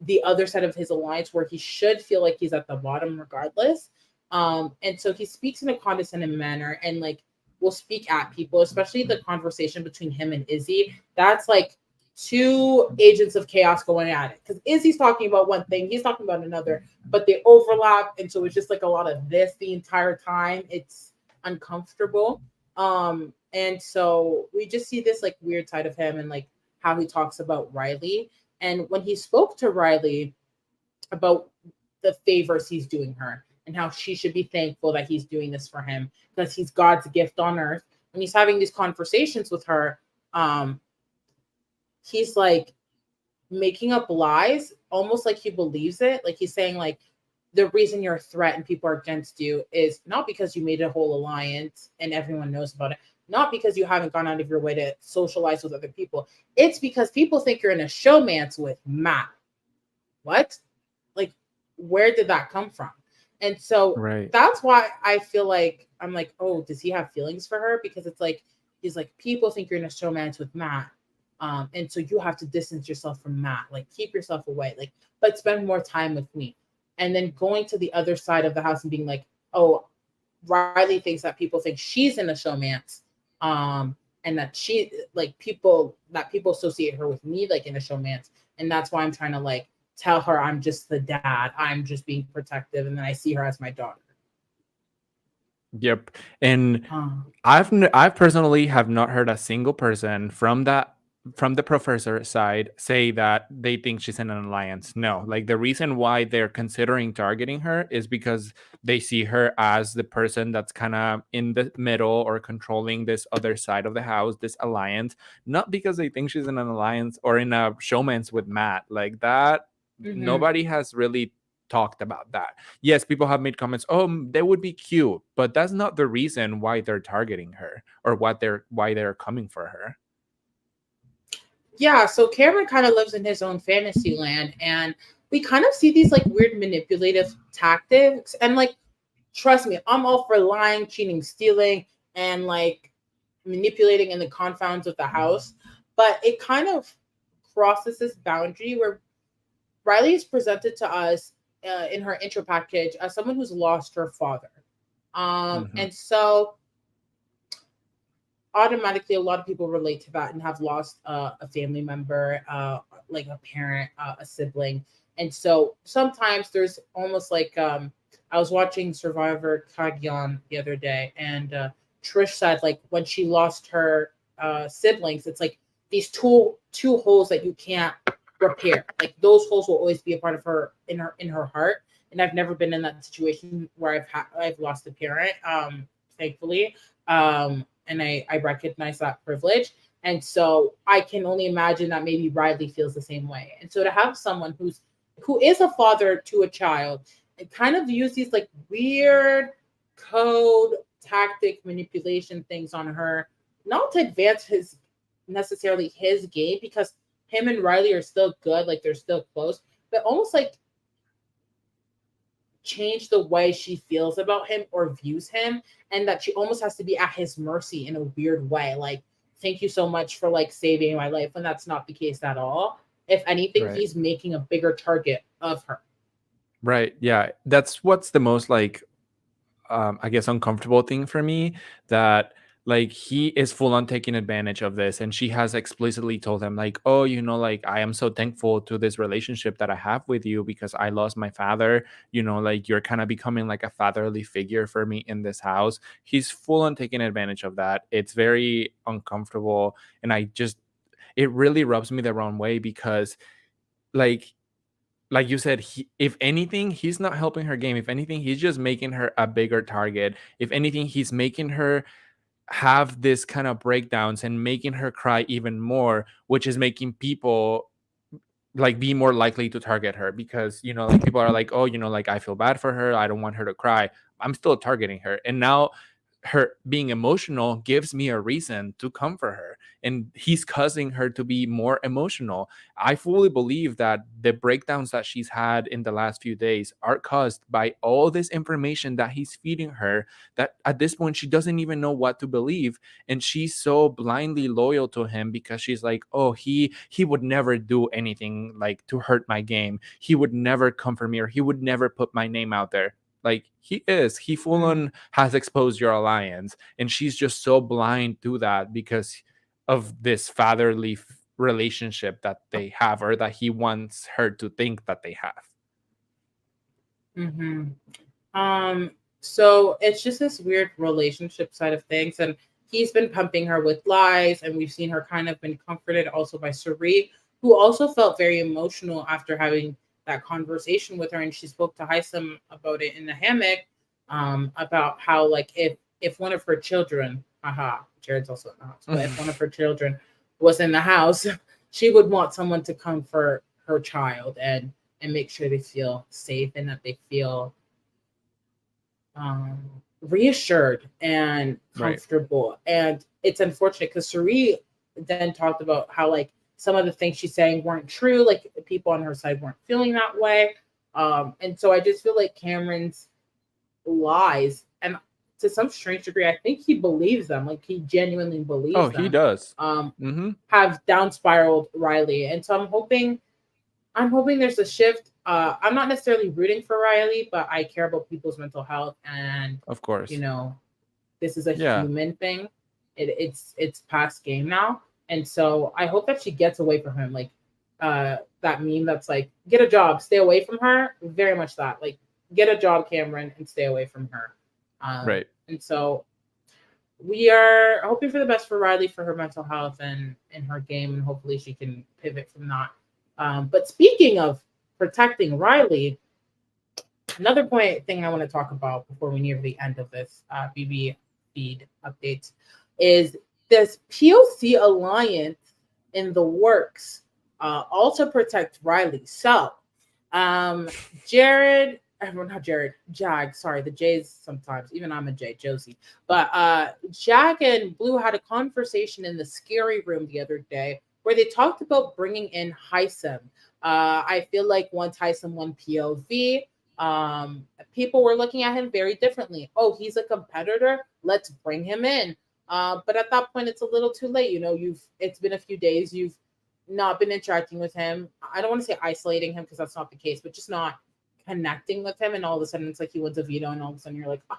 the other side of his alliance where he should feel like he's at the bottom regardless. And so he speaks in a condescending manner and like will speak at people, especially the conversation between him and Izzy. That's like two agents of chaos going at it. Because Izzy's talking about one thing, he's talking about another, but they overlap. And so it's just like a lot of this the entire time. It's uncomfortable. And so we just see this like weird side of him and like how he talks about Riley. And when he spoke to Riley about the favors he's doing her and how she should be thankful that he's doing this for him because he's God's gift on earth, when he's having these conversations with her, um, he's like making up lies, almost like he believes it. Like he's saying, like, the reason you're a threat and people are against you is not because you made a whole alliance and everyone knows about it, not because you haven't gone out of your way to socialize with other people. It's because people think you're in a showmance with Matt. What? Like, where did that come from? And so Right. that's why I feel like I'm like, oh, does he have feelings for her? Because it's like he's like, people think you're in a showmance with Matt. And so you have to distance yourself from Matt, like keep yourself away, like, but spend more time with me. And then going to the other side of the house and being like, oh, Riley thinks that people think she's in a showmance. And that she like people associate her with me like in a showmance. And that's why I'm trying to like tell her I'm just the dad. I'm just being protective, and then I see her as my daughter. Yep. And Um, I personally have not heard a single person from the professor side say that they think she's in an alliance. No, like the reason why they're considering targeting her is because they see her as the person that's kind of in the middle or controlling this other side of the house, this alliance, not because they think she's in an alliance or in a showmance with Matt. Like that, mhm. nobody has really talked about that. Yes, people have made comments, oh, they would be cute, but that's not the reason why they're targeting her or why they're coming for her. Yeah, so Cameron kind of lives in his own fantasy land, and we kind of see these like weird manipulative tactics. And like, trust me, I'm all for lying, cheating, stealing, and like manipulating in the confounds of the house. But it kind of crosses this boundary where Riley is presented to us in her intro package as someone who's lost her father. Hmm. And so automatically a lot of people relate to that and have lost a family member, like a parent, a sibling. And so sometimes there's almost like I was watching Survivor Kagyan the other day, and Trish said like when she lost her siblings, it's like these two holes that you can't repair. Like those holes will always be a part of her in her heart. And I've never been in that situation where I've lost a parent, thankfully. And I recognize that privilege. And so I can only imagine that maybe Riley feels the same way. And so to have someone who is a father to a child and kind of use these like weird code tactic manipulation things on her, not to advance his necessarily his game because him and Riley are still good, like they're still close, but almost like change the way she feels about him or views him, and that she almost has to be at his mercy in a weird way, like thank you so much for like saving my life, when that's not the case at all. If anything, Right. he's making a bigger target of her. Right. Yeah. That's what's the most like I guess uncomfortable thing for me, that like he is full on taking advantage of this, and she has explicitly told him like, oh, like I am so thankful to this relationship that I have with you because I lost my father, like you're kind of becoming like a fatherly figure for me in this house. He's full on taking advantage of that. It's very uncomfortable, and it really rubs me the wrong way because like like you said, if anything, he's not helping her game. If anything, he's just making her a bigger target. If anything, he's making her have this kind of breakdowns and making her cry even more, which is making people like be more likely to target her, because like people are like, oh, like I feel bad for her, I don't want her to cry, I'm still targeting her. And now her being emotional gives me a reason to come for her, and he's causing her to be more emotional. I fully believe that the breakdowns that she's had in the last few days are caused by all this information that he's feeding her, that at this point she doesn't even know what to believe, and she's so blindly loyal to him because she's like, oh, he would never do anything like to hurt my game, he would never come for me, or he would never put my name out there. Like he full Mm. on has exposed your alliance, and she's just so blind to that because of this fatherly relationship that they have, or that he wants her to think that they have. Hmm. So it's just this weird relationship side of things, and he's been pumping her with lies, and we've seen her kind of been comforted also by Suri, who also felt very emotional after having that conversation with her, and she spoke to Heisem about it in the hammock, about how like if one of her children, haha, Jared's also in the house, but if one of her children was in the house, she would want someone to comfort her child and make sure they feel safe and that they feel um, reassured and Right. comfortable. And it's unfortunate because Suri then talked about how like some of the things she's saying weren't true, like people on her side weren't feeling that way. And so I just feel like Cameron's lies, and to some strange degree, I think he believes them, like he genuinely Oh, believes he them, does. um, Mm-hmm. have down spiraled Riley. And so I'm hoping there's a shift. I'm not necessarily rooting for Riley, but I care about people's mental health, and Of you course. know, this is a Yeah. human thing. It's past game now, and so I hope that she gets away from him. Like that meme that's like, "Get a job, stay away from her." Very much that. Like, get a job, Cameron, and stay away from her. Right. And so we are hoping for the best for Riley for her mental health and in her game, and hopefully she can pivot from that. But speaking of protecting Riley, another point thing I want to talk about before we near the end of this BB feed updates is this POC alliance in the works, all to protect Riley. So, Jared, well, not Jared, Jag, sorry, the J's sometimes, even I'm a J, Josie. But Jag and Blue had a conversation in the scary room the other day where they talked about bringing in Heisem. I feel like once Heisem won POV, people were looking at him very differently. Oh, he's a competitor. Let's bring him in. But at that point, it's a little too late. You know, it's been a few days. You've not been interacting with him. I don't want to say isolating him because that's not the case, but just not connecting with him. And all of a sudden, it's like he wins a veto, and all of a sudden, you're like, oh,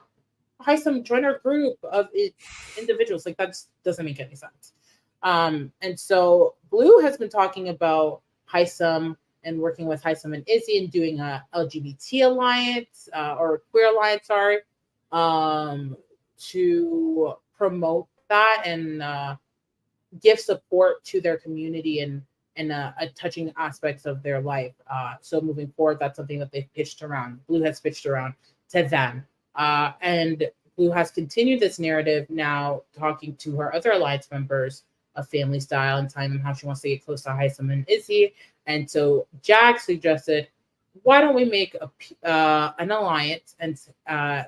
hi, some join our group of individuals. Like that just doesn't make any sense. And so Blue has been talking about Heisem and working with Heisem and Izzy and doing a LGBT alliance or queer alliance, sorry, to promote that and give support to their community and touching aspects of their life. So moving forward, that's something that they've pitched around. Blue has pitched around to them, and Blue has continued this narrative now, talking to her other alliance members of Family Style and telling them how she wants to get close to Heisem and Izzy. And so Jack suggested, why don't we make an alliance and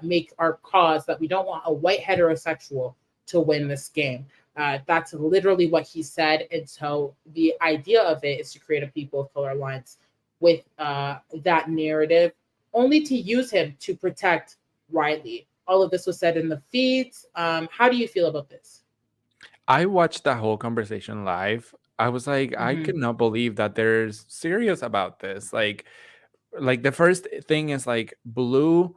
make our cause that we don't want a white heterosexual to win this game. That's literally what he said. And so the idea of it is to create a people of color alliance with that narrative, only to use him to protect Riley. All of this was said in the feeds. How do you feel about this? I watched that whole conversation live. I was like, I could Mm-hmm. not believe that they're serious about this. Like the first thing is like Blue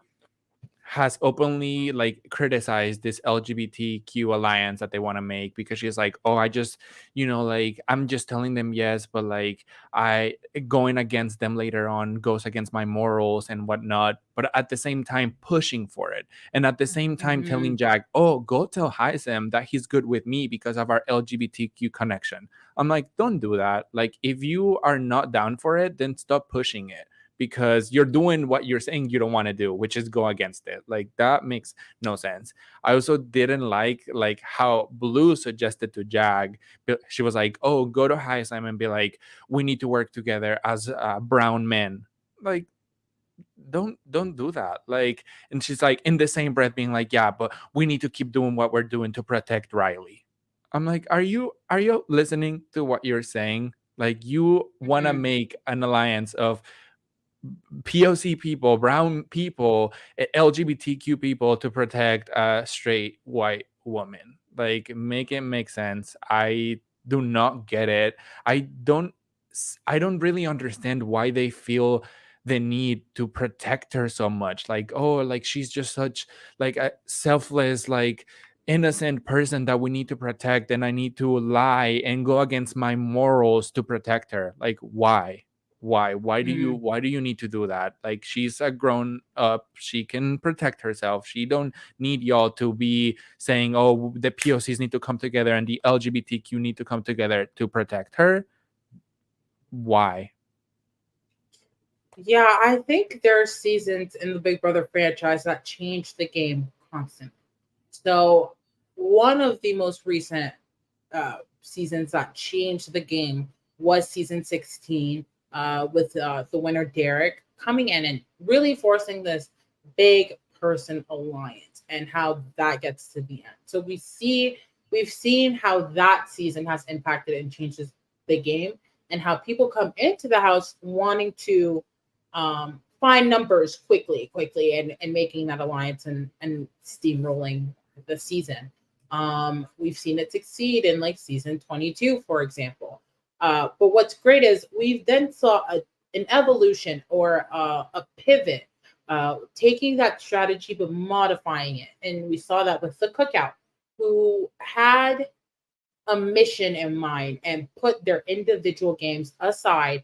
has openly like criticized this LGBTQ alliance that they want to make, because she's like, oh, I just, like, I'm just telling them yes, but like I going against them later on goes against my morals and whatnot. But at the same time pushing for it. And at the same time Mhm. telling Jack, oh, go tell Hisam that he's good with me because of our LGBTQ connection. I'm like, don't do that. Like, if you are not down for it, then stop pushing it, because you're doing what you're saying you don't want to do, which is go against it. Like, that makes no sense. I also didn't like how Blue suggested to Jag. She was like, "Oh, go to High Simon and be like, we need to work together as brown men." Like, don't do that. Like, and she's like in the same breath being like, "Yeah, but we need to keep doing what we're doing to protect Riley." I'm like, are you listening to what you're saying? Like, you want to Mhm. make an alliance of POC people, brown people, LGBTQ people to protect a straight white woman. Like, make it make sense. I do not get it. I don't really understand why they feel the need to protect her so much. Like, oh, like she's just such like a selfless, like innocent person that we need to protect, and I need to lie and go against my morals to protect her. Like, Mhm. why do you need to do that? Like, she's a grown up, she can protect herself. She don't need y'all to be saying, oh, the POCs need to come together and the LGBTQ need to come together to protect her. Why? Yeah, I think there are seasons in the Big Brother franchise that change the game constantly. So, one of the most recent seasons that changed the game was season 16, with the winner Derek coming in and really forcing this big person alliance and how that gets to the end. So we've seen how that season has impacted and changes the game, and how people come into the house wanting to find numbers quickly, and making that alliance and steamrolling the season. We've seen it succeed in like season 22, for example. But what's great is we've then saw an evolution, or a pivot, taking that strategy but modifying it. And we saw that with the cookout, who had a mission in mind and put their individual games aside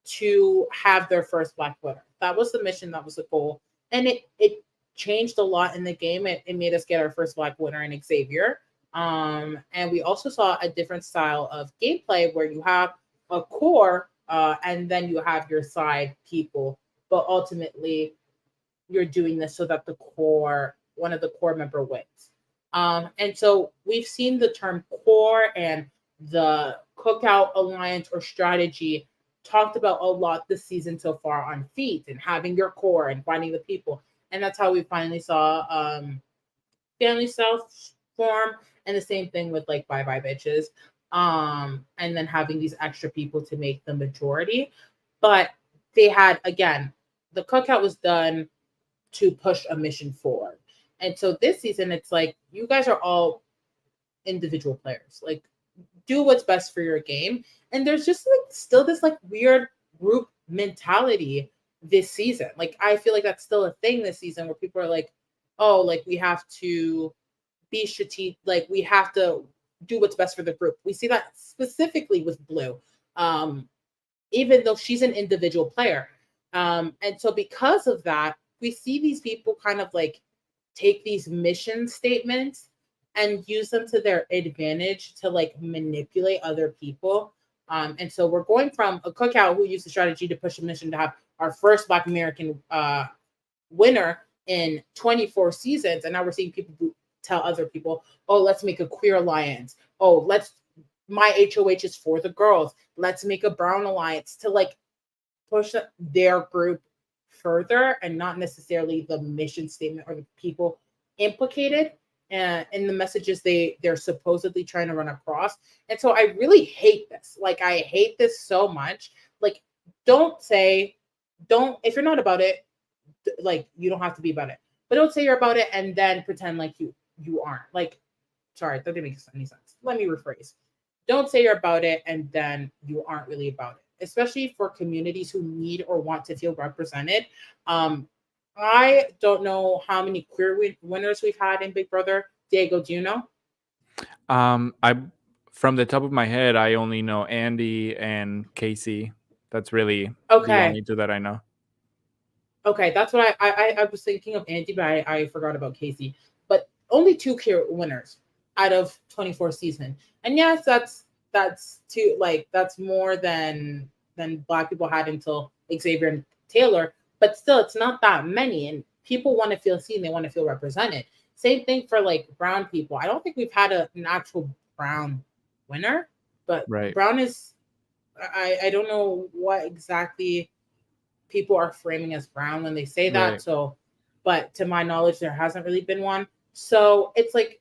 to have their first Black winner. That was the mission, that was the goal. And it changed a lot in the game. It made us get our first Black winner in Xavier. And we also saw a different style of gameplay where you have a core, and then you have your side people, but ultimately you're doing this so that one of the core member wins. And so we've seen the term core and the cookout alliance or strategy talked about a lot this season so far on feet and having your core and finding the people. And that's how we finally saw family self form, and the same thing with like bye bye bitches. And then having these extra people to make the majority. But they had, again, the cookout was done to push a mission forward. And so this season, it's like you guys are all individual players. Like, do what's best for your game. And there's just like still this like weird group mentality this season. Like, I feel like that's still a thing this season where people are like, oh, like we have to be strategic, like we have to do what's best for the group. We see that specifically with Blue. Um, Even though she's an individual player. And so because of that, we see these people kind of like take these mission statements and use them to their advantage to like manipulate other people. And so we're going from a cookout who used the strategy to push a mission to have our first Black American winner in 24 seasons. And now we're seeing people who tell other people, oh, let's make a queer alliance. Oh, my HOH is for the girls. Let's make a brown alliance to like push their group further, and not necessarily the mission statement or the people implicated in the messages they're supposedly trying to run across. And so I really hate this. Like, I hate this so much. Like, don't say, don't, if you're not about it, like you don't have to be about it. But don't say you're about it and then pretend like you aren't. Like, sorry, that didn't make any sense. Let me rephrase. Don't say you're about it and then you aren't really about it, especially for communities who need or want to feel represented. Um, I don't know how many queer winners we've had in Big Brother. Diego, do you know? I from the top of my head, I only know Andy and Casey. That's really the Okay. only two that I know. Okay, that's what I was thinking of Andy, but I forgot about Casey. But only two clear winners out of 24 season. And yes, that's two like that's more than black people had until Xavier and Taylor, but still it's not that many and people want to feel seen, they want to feel represented. Same thing for like brown people. I don't think we've had an actual brown winner, but Right. brown is I don't know what exactly people are framing as brown when they say that. Right. So, but to my knowledge, there hasn't really been one. So it's like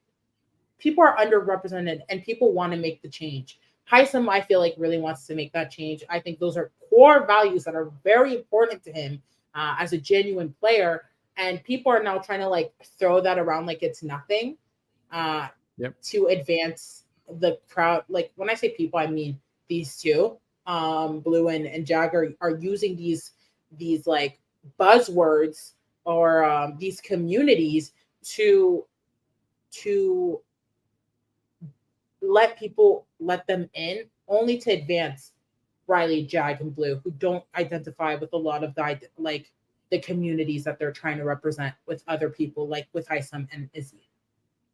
people are underrepresented and people want to make the change. Heisem, I feel like, really wants to make that change. I think those are core values that are very important to him as a genuine player. And people are now trying to like throw that around like it's nothing uh, Yep. to advance the crowd. Like when I say people, I mean these two, Blue and Jagger, are using these like buzzwords or these communities to to let people let them in only to advance Riley, Jag, and Blue, who don't identify with a lot of the communities that they're trying to represent with other people, like with Heisem and Izzy.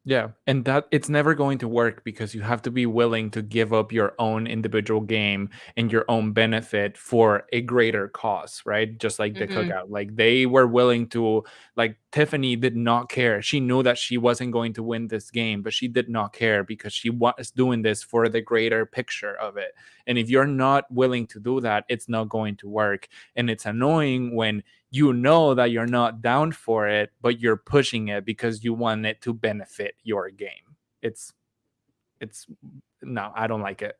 Yeah, and that it's never going to work because you have to be willing to give up your own individual game and your own benefit for a greater cause, right? Just like the Mm-hmm. cookout. Like they were willing to, like Tiffany did not care. She knew that she wasn't going to win this game, but she did not care because she was doing this for the greater picture of it. And if you're not willing to do that, it's not going to work. And it's annoying when you know that you're not down for it, but you're pushing it because you want it to benefit your game. It's no, I don't like it.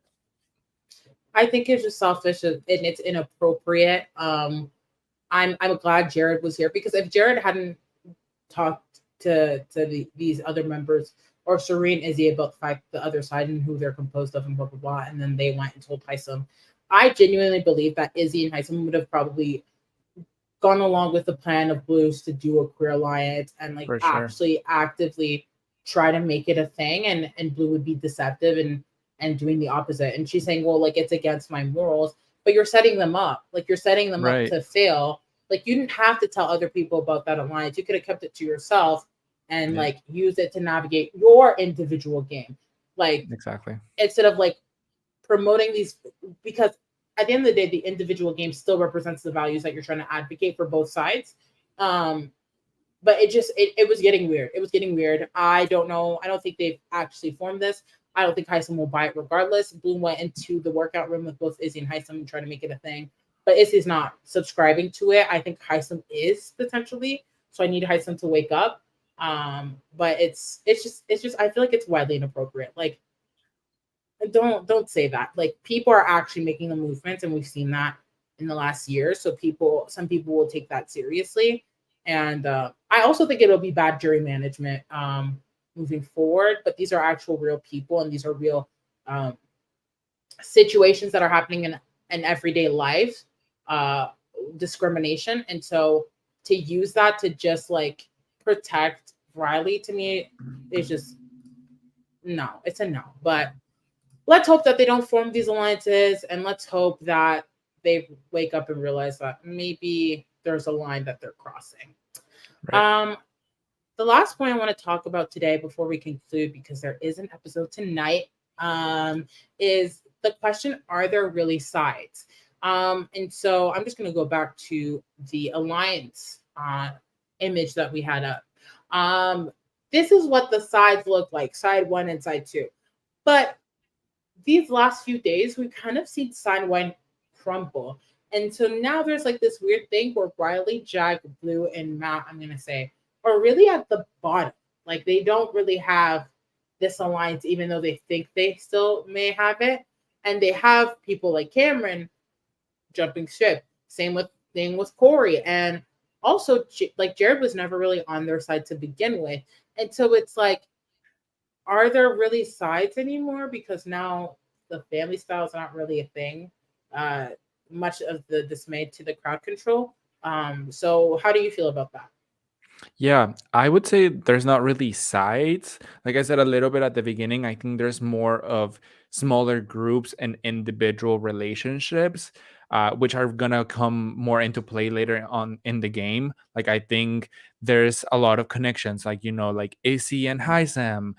I think it's just selfish and it's inappropriate. I'm glad Jared was here because if Jared hadn't talked to these other members or Serene Izzy about the other side and who they're composed of and blah blah blah, and then they went and told Heisem, I genuinely believe that Izzy and Heisem would have probably gone along with the plan of Blues to do a queer alliance and like For sure. actually actively try to make it a thing, and Blue would be deceptive and doing the opposite. And she's saying, well, like it's against my morals, but you're setting them up. Like you're setting them up Right. to fail. Like you didn't have to tell other people about that alliance. You could have kept it to yourself and Yeah, like use it to navigate your individual game. Like exactly. instead of like promoting these because at the end of the day, the individual game still represents the values that you're trying to advocate for both sides. Um, but it was getting weird. It was getting weird. I don't know. I don't think they've actually formed this. I don't think Heisem will buy it regardless. Bloom went into the workout room with both Izzy and Heisem and trying to make it a thing. But Izzy's not subscribing to it. I think Heisem is potentially. So I need Heisem to wake up. But it's just I feel like it's widely inappropriate. Like don't say that. Like people are actually making the movements, and we've seen that in the last year. So some people will take that seriously, and I also think it'll be bad jury management moving forward. But these are actual real people, and these are real um, situations that are happening in everyday life, uh, discrimination, and so to use that to just like protect Riley to me is just no. It's a no, but let's hope that they don't form these alliances and let's hope that they wake up and realize that maybe there's a line that they're crossing. Right. um the last point I want to talk about today before we conclude, because there is an episode tonight, is the question, are there really sides? And so I'm just going to go back to the alliance image that we had up. This is what the sides look like, side one and side two. But these last few days, we've kind of seen Sidewine crumble. And so now there's like this weird thing where Riley, Jack, Blue, and Matt, I'm going to say, are really at the bottom. Like they don't really have this alliance, even though they think they still may have it. And they have people like Cameron jumping ship. Same with Corey. And also, like Jared was never really on their side to begin with. And so it's like, are there really sides anymore? Because now the family style is not really a thing. Uh, much of the dismay to the crowd control. So how do you feel about that? Yeah, I would say there's not really sides. Like I said a little bit at the beginning, I think there's more of smaller groups and individual relationships, which are gonna come more into play later on in the game. Like I think there's a lot of connections, like like Izzy and Hisam,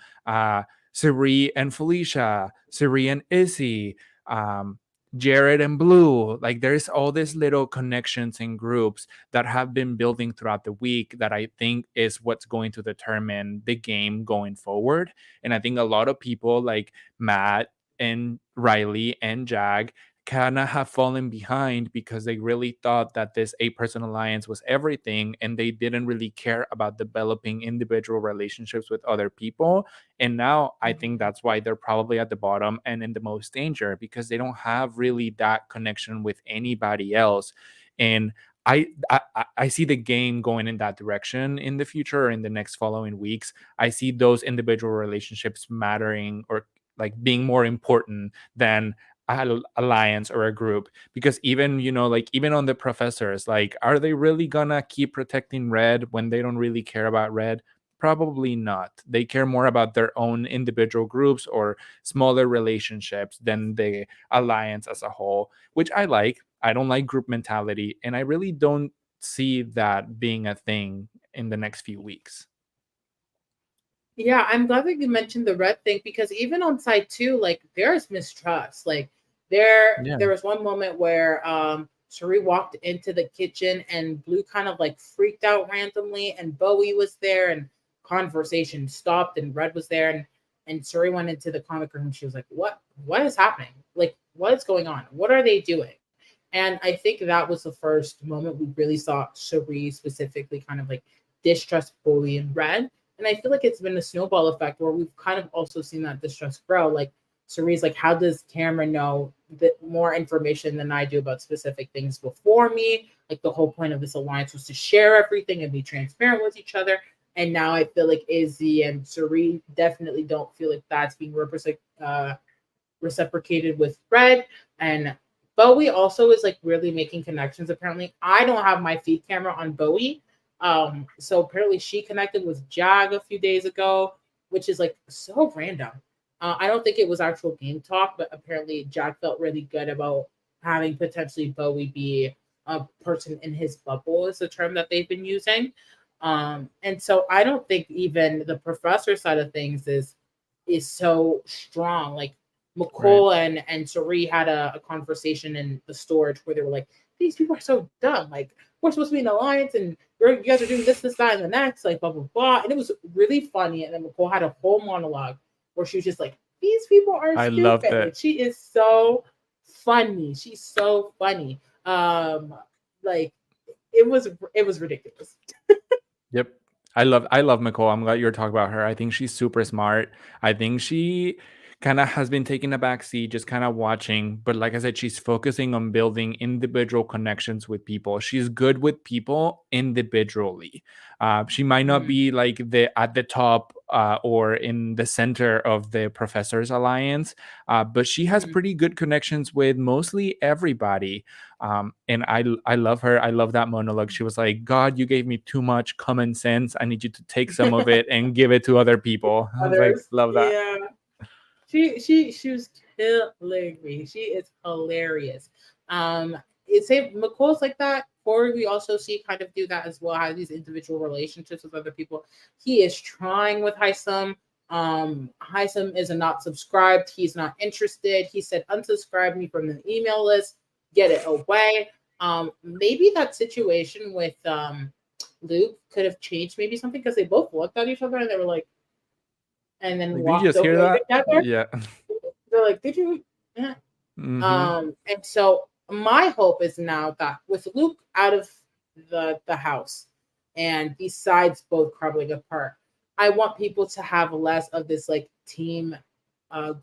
Siri and Felicia, Siri and Izzy, um, Jared and Blue. Like there's all these little connections and groups that have been building throughout the week that I think is what's going to determine the game going forward. And I think a lot of people like Matt and Riley and Jag kind of have fallen behind because they really thought that this 8-person alliance was everything and they didn't really care about developing individual relationships with other people. And now I think Mhm. that's why they're probably at the bottom and in the most danger, because they don't have really that connection with anybody else. And I see the game going in that direction in the future or in the next following weeks. I see those individual relationships mattering, or like being more important than alliance or a group. Because even like even on the professors, like are they really gonna keep protecting Red when they don't really care about Red? Probably not. They care more about their own individual groups or smaller relationships than the alliance as a whole, which I like. I don't like group mentality, and I really don't see that being a thing in the next few weeks. Yeah, I'm glad that you mentioned the red thing because even on side two, like there's mistrust. Like Yeah. there was one moment where Cherie walked into the kitchen and Blue kind of like freaked out randomly, and Bowie was there, and conversation stopped, and Red was there, and Cherie went into the comic room. She was like, What is happening? Like, what is going on? What are they doing?" And I think that was the first moment we really saw Cherie specifically kind of like distrust Bowie and Red. And I feel like it's been a snowball effect where we've kind of also seen that distrust grow. Like Cherie's like, how does Cameron know that more information than I do about specific things before me? Like the whole point of this alliance was to share everything and be transparent with each other. And now I feel like Izzy and Cherie definitely don't feel like that's being reciprocated with Red. And Bowie also is like really making connections. Apparently, I don't have my feed camera on Bowie. So apparently she connected with Jag a few days ago, which is like so random. I don't think it was actual game talk, but apparently Jag felt really good about having potentially Bowie be a person in his bubble is the term that they've been using. And so I don't think even the professor side of things is so strong. Like Right. McCall and Sari had a conversation in the storage where they were like, "These people are so dumb. Like, we're supposed to be an alliance, and you guys are doing this, that, and the next, like blah blah blah." And it was really funny. And then McCall had a whole monologue where she was just like, "These people are I loved stupid." it. Like, she is so funny. She's so funny. Like it was ridiculous. Yep. I love Nicole. I'm glad you're talking about her. I think she's super smart. I think she kind of has been taking a back seat, just kind of watching. But like I said, she's focusing on building individual connections with people. She's good with people individually. She might not Mhm. be like the at the top or in the center of the Professors Alliance, but she has Mhm. pretty good connections with mostly everybody. And I love her. I love that monologue. She was like, God, you gave me too much common sense. I need you to take some of it and give it to other people. I was like, Others, love that. yeah. She was killing me. She is hilarious. It's say McCall's like that. Corey, we also see kind of do that as well. Have these individual relationships with other people. He is trying with Hisam. Hisam is a not subscribed. He's not interested. He said unsubscribe me from the email list. Get it away. Maybe that situation with Luke could have changed maybe something because they both looked at each other and they were like, and then Like, did you walked just hear away that? together. Yeah. They're like, "Did you?" Yeah. Hmm. And so my hope is now that with Luke out of the house, and these sides both crumbling apart, I want people to have less of this like team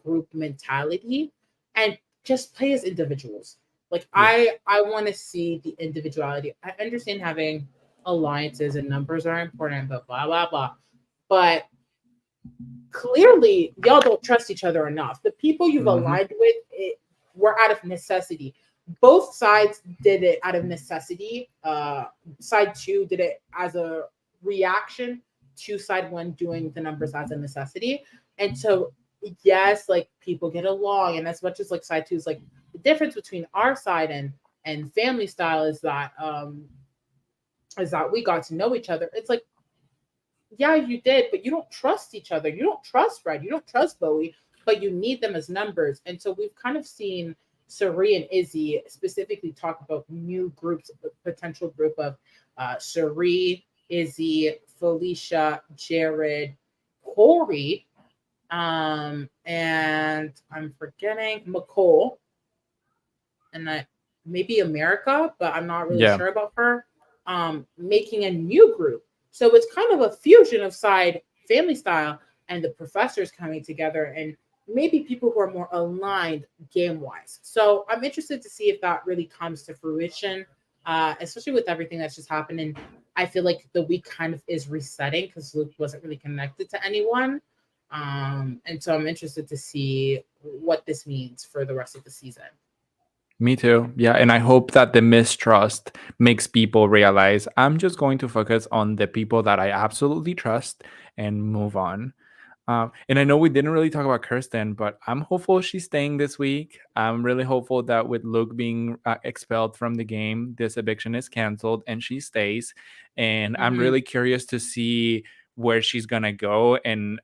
group mentality and just play as individuals. Like Yeah. I want to see the individuality. I understand having alliances and numbers are important, but blah blah blah. But clearly y'all don't trust each other enough. The people you've Hmm. aligned with were out of necessity. Both sides did it out of necessity. Side two did it as a reaction to side one doing the numbers as a necessity. And so yes, like people get along, and as much as like side two is like the difference between our side and family style is that we got to know each other. It's like, yeah, you did, but you don't trust each other. You don't trust Fred. You don't trust Bowie, but you need them as numbers. And so we've kind of seen Sari and Izzy specifically talk about new groups, potential group of Sari, Izzy, Felicia, Jared, Corey, and I'm forgetting McCole, and I maybe America, but I'm not really Yeah. sure about her. Making a new group. So it's kind of a fusion of side family style and the professors coming together and maybe people who are more aligned game wise. So I'm interested to see if that really comes to fruition, especially with everything that's just happened. And I feel like the week kind of is resetting because Luke wasn't really connected to anyone. And so I'm interested to see what this means for the rest of the season. Me too. Yeah. And I hope that the mistrust makes people realize I'm just going to focus on the people that I absolutely trust and move on. And I know we didn't really talk about Kirsten, but I'm hopeful she's staying this week. I'm really hopeful that with Luke being expelled from the game, this eviction is canceled and she stays. And I'm Mm-hmm. really curious to see where she's gonna go. And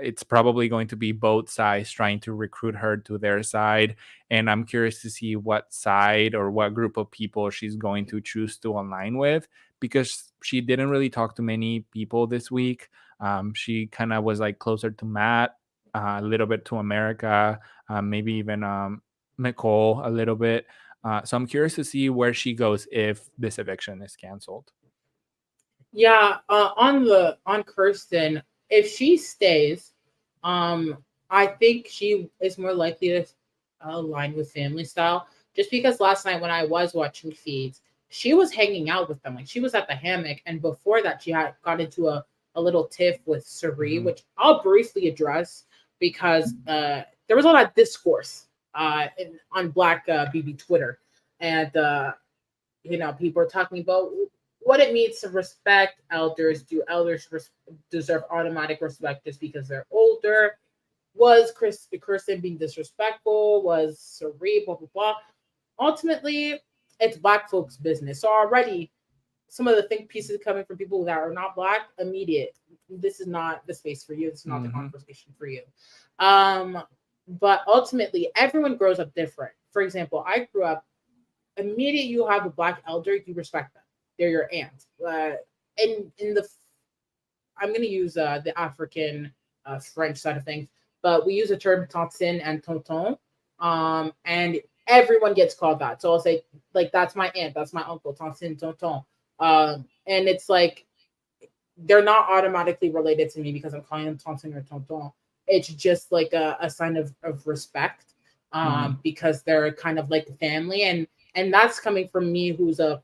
it's probably going to be both sides trying to recruit her to their side. And I'm curious to see what side or what group of people she's going to choose to align with because she didn't really talk to many people this week. She kind of was like closer to Matt, a little bit to America, maybe even Nicole a little bit. So I'm curious to see where she goes if this eviction is canceled. Yeah, on Kirsten, if she stays, I think she is more likely to align with family style. Just because last night when I was watching feeds, she was hanging out with them, like she was at the hammock, and before that, she had got into a little tiff with Sari, Mhm. which I'll briefly address because there was all that discourse on Black BB Twitter, and people are talking about what it means to respect elders. Do elders deserve automatic respect just because they're older? Was Kirsten being disrespectful? Was Sari, blah, blah, blah. Ultimately, it's Black folks' business. So already, some of the think pieces coming from people that are not Black, immediate. This is not the space for you. This is not the Mhm. conversation for you. Um, but ultimately, everyone grows up different. For example, I grew up immediate you have a Black elder, you respect them. They're your aunt. In the I'm going to use the African French side of things, but we use the term tontin and tonton, and everyone gets called that. So I'll say like that's my aunt, that's my uncle, tontin, tonton, and it's like they're not automatically related to me because I'm calling them tontin or tonton. It's just like a sign of respect, Mhm. because they're kind of like family, and that's coming from me, who's a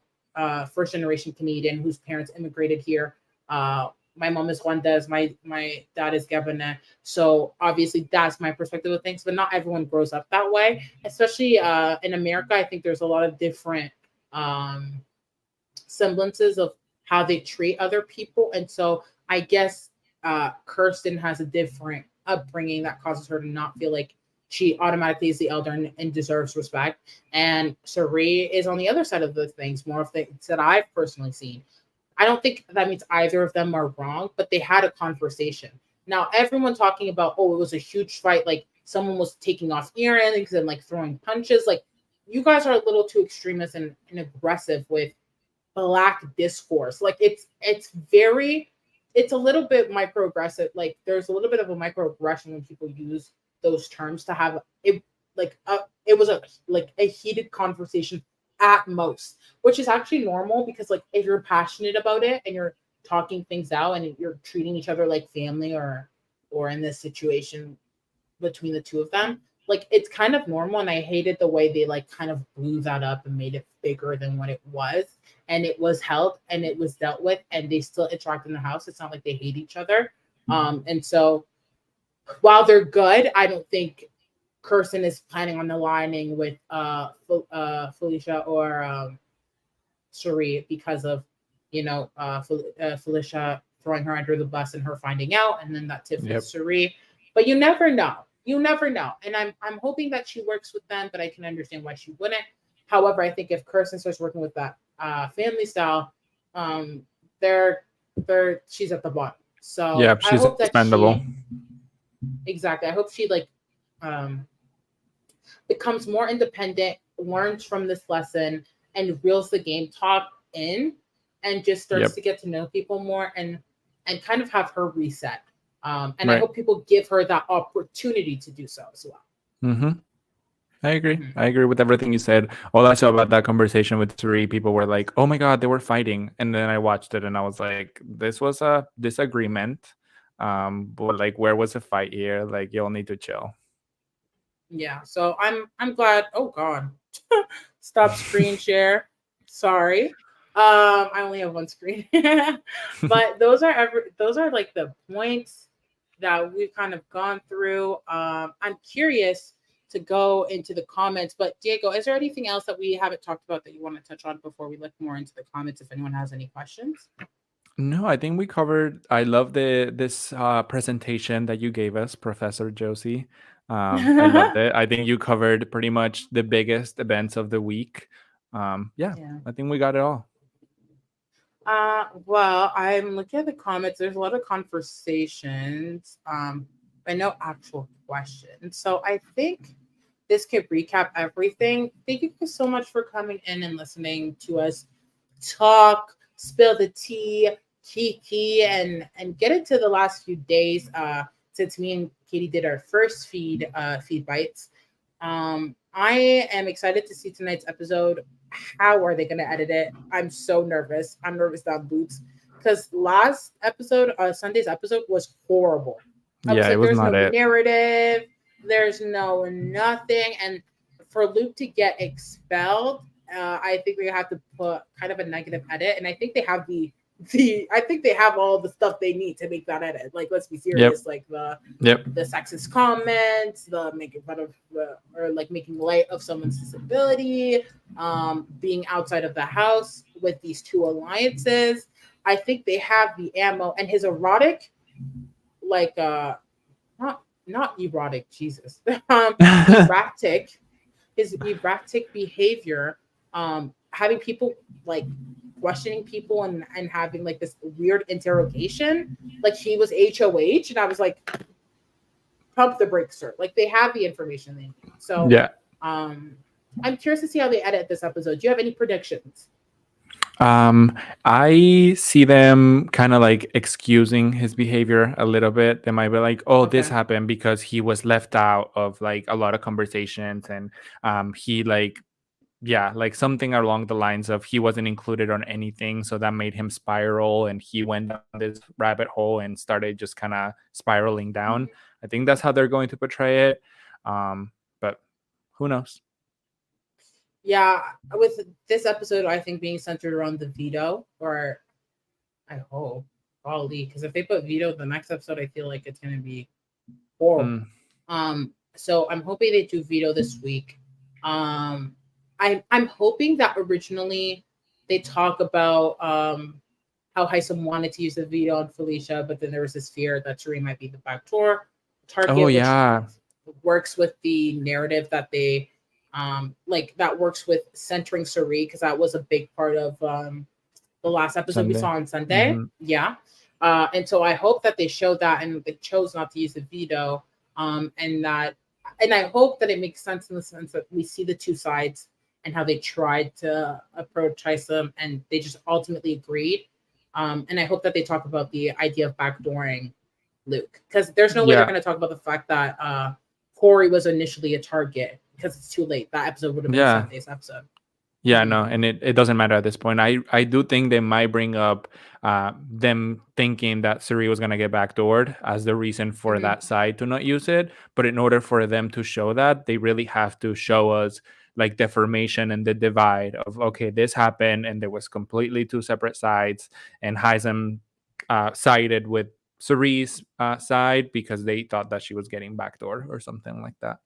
first generation Canadian whose parents immigrated here. My mom is Rwandaise, my dad is Gabonese, so obviously that's my perspective of things. But not everyone grows up that way, especially in America. I think there's a lot of different um, semblances of how they treat other people. And so I guess Kirsten has a different upbringing that causes her to not feel like she automatically is the elder and deserves respect. And Sari is on the other side of the things, more of things that I've personally seen. I don't think that means either of them are wrong, but they had a conversation. Now, everyone talking about, oh, it was a huge fight, like someone was taking off earrings and like throwing punches. Like, you guys are a little too extremist and aggressive with Black discourse. Like it's a little bit microaggressive. Like there's a little bit of a microaggression when people use those terms to have it it was a heated conversation at most, which is actually normal because like if you're passionate about it and you're talking things out and you're treating each other like family, or in this situation between the two of them, like it's kind of normal. And I hated the way they like kind of blew that up and made it bigger than what it was. And it was held and it was dealt with, and they still interact in the house. It's not like they hate each other. And so while they're good, I don't think Kirsten is planning on aligning with Felicia or Cherie because of Felicia throwing her under the bus and her finding out, and then that tip with Yep. Suri. But you never know. You never know. And I'm hoping that she works with them, but I can understand why she wouldn't. However, I think if Kirsten starts working with that family style, they're she's at the bottom. So Yeah, I she's hope that expendable. exactly. I hope she um becomes more independent, learns from this lesson, and reels the game talk in, and just starts Yep. to get to know people more and kind of have her reset. And I Right. hope people give her that opportunity to do so as well. Mm-hmm. I agree. Mhm. I agree with everything you said. All I saw about that conversation with Suri, people were like, "Oh my god, they were fighting," and then I watched it and I was like, "This was a disagreement, but like, where was the fight here? Like, you'll need to chill." Yeah, so I'm glad. Oh God, stop screen share. Sorry, I only have one screen, but those are like the points that we've kind of gone through. I'm curious to go into the comments, but Diego, is there anything else that we haven't talked about that you want to touch on before we look more into the comments? If anyone has any questions. No, I think we covered. I love this presentation that you gave us, Professor Josie. I loved it. I think you covered pretty much the biggest events of the week. Yeah, Yeah. I think we got it all. Well, I'm looking at the comments. There's a lot of conversations. But no actual questions. So I think this could recap everything. Thank you guys so much for coming in and listening to us talk, spill the tea, kiki, and get into the last few days. Since me and Katie did our first feed bites. I am excited to see tonight's episode. How are they going to edit it? I'm so nervous. I'm nervous about boots because last episode, Sunday's episode, was horrible. I was Yeah, it like, was there's no not it. narrative, there's no nothing, and for Luke to get expelled, I think we have to put kind of a negative edit, and I think they have I think they have all the stuff they need to make that edit. Like, let's be serious. Like Yep. the sexist comments, the making fun of or like making light of someone's disability, being outside of the house with these two alliances. I think they have the ammo and his erotic, like not erotic, Jesus, erratic, his erratic behavior, having people like questioning people and having like this weird interrogation, like he was HOH, and I was like, pump the brakes, sir. Like they have the information they need. So Yeah. I'm curious to see how they edit this episode. Do you have any predictions? I see them kind of like excusing his behavior a little bit. They might be like, "Oh, this Okay. happened because he was left out of like a lot of conversations, and he like, yeah, like something along the lines of he wasn't included on anything, so that made him spiral, and he went down this rabbit hole and started just kind of spiraling down." I think that's how they're going to portray it, but who knows? Yeah, with this episode, I think being centered around the veto, or I hope probably because if they put veto the next episode, I feel like it's gonna be horrible. So I'm hoping they do veto this week. I'm hoping that originally they talk about how Heisem wanted to use the veto on Felicia, but then there was this fear that Suri might be the backdoor target, Oh which yeah, works with the narrative that they like that works with centering Suri because that was a big part of the last episode we Sunday. saw on Sunday. Yeah. And so I hope that they showed that and they chose not to use the veto. And I hope that it makes sense in the sense that we see the two sides and how they tried to approach Heisem and they just ultimately agreed. And I hope that they talk about the idea of backdooring Luke because there's no way they're yeah. going to talk about the fact that Corey was initially a target because it's too late. That episode would have been Yeah. Sunday's episode. Yeah, no, and it doesn't matter at this point. I do think they might bring up them thinking that Suri was gonna get backdoored as the reason for that side to not use it. But in order for them to show that, they really have to show us like the formation and the divide of okay, this happened and there was completely two separate sides, and Heisem sided with Suri's side because they thought that she was getting backdoored or something like that.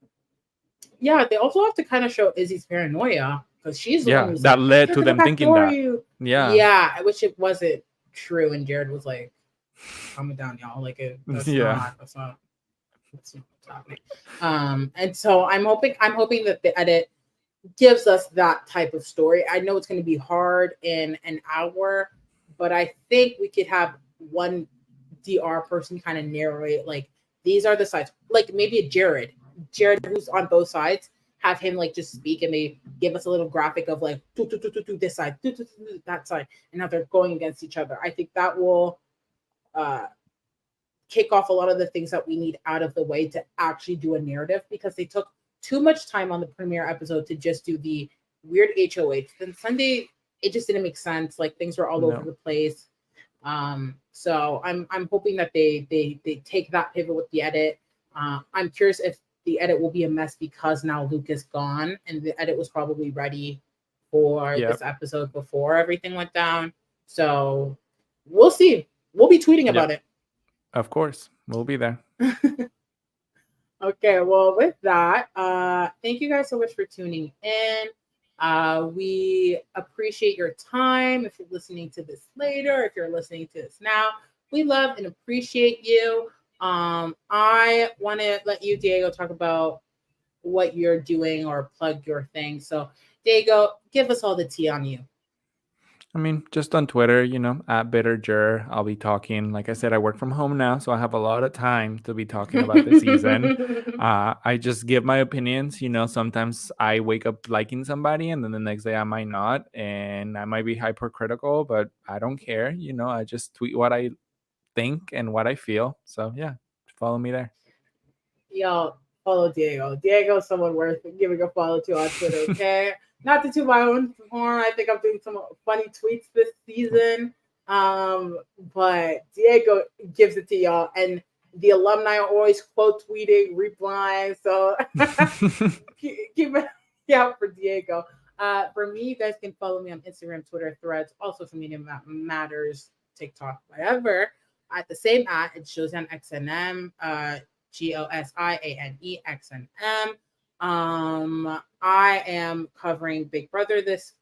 Yeah, they also have to kind of show Izzy's paranoia because she's the one who's that like, led "They're to gonna them thinking backdoor that. you." Yeah. Yeah, which it wasn't true. And Jared was like, calm it down, y'all. Like that's Yeah. not that's not what's happening. And so I'm hoping that the edit gives us that type of story. I know it's going to be hard in an hour, but I think we could have one DR person kind of narrate like these are the sides, like maybe a Jared who's on both sides, have him like just speak and they give us a little graphic of like this side, that side, and how they're going against each other. I think that will uh kick off a lot of the things that we need out of the way to actually do a narrative because they took too much time on the premiere episode to just do the weird HOH. Then Sunday, it just didn't make sense. Like things were all over No. the place. So I'm hoping that they take that pivot with the edit. I'm curious if the edit will be a mess because now Luke is gone and the edit was probably ready for this Yep. episode before everything went down. So we'll see. We'll be tweeting Yep. about it. Of course. We'll be there. Okay, well, with that, thank you guys so much for tuning in. We appreciate your time. If you're listening to this later, if you're listening to this now, we love and appreciate you. I want to let you, Diego, talk about what you're doing or plug your thing. So, Diego, give us all the tea on you. I mean, just on Twitter, at BitterJer, I'll be talking. Like I said, I work from home now, so I have a lot of time to be talking about the season. I just give my opinions. Sometimes I wake up liking somebody, and then the next day I might not, and I might be hypercritical, but I don't care. I just tweet what I think and what I feel. So yeah, follow me there. Y'all follow Diego. Diego's someone worth giving a follow to on Twitter, okay? Not to toot my own horn. I think I'm doing some funny tweets this season. But Diego gives it to y'all. And the alumni are always quote tweeting, replying. So keep it out for Diego. For me, you guys can follow me on Instagram, Twitter, Threads, all social media matters, TikTok, whatever. At the same it's Josanne XNM. GOSIANEXNM. I am covering Big Brother this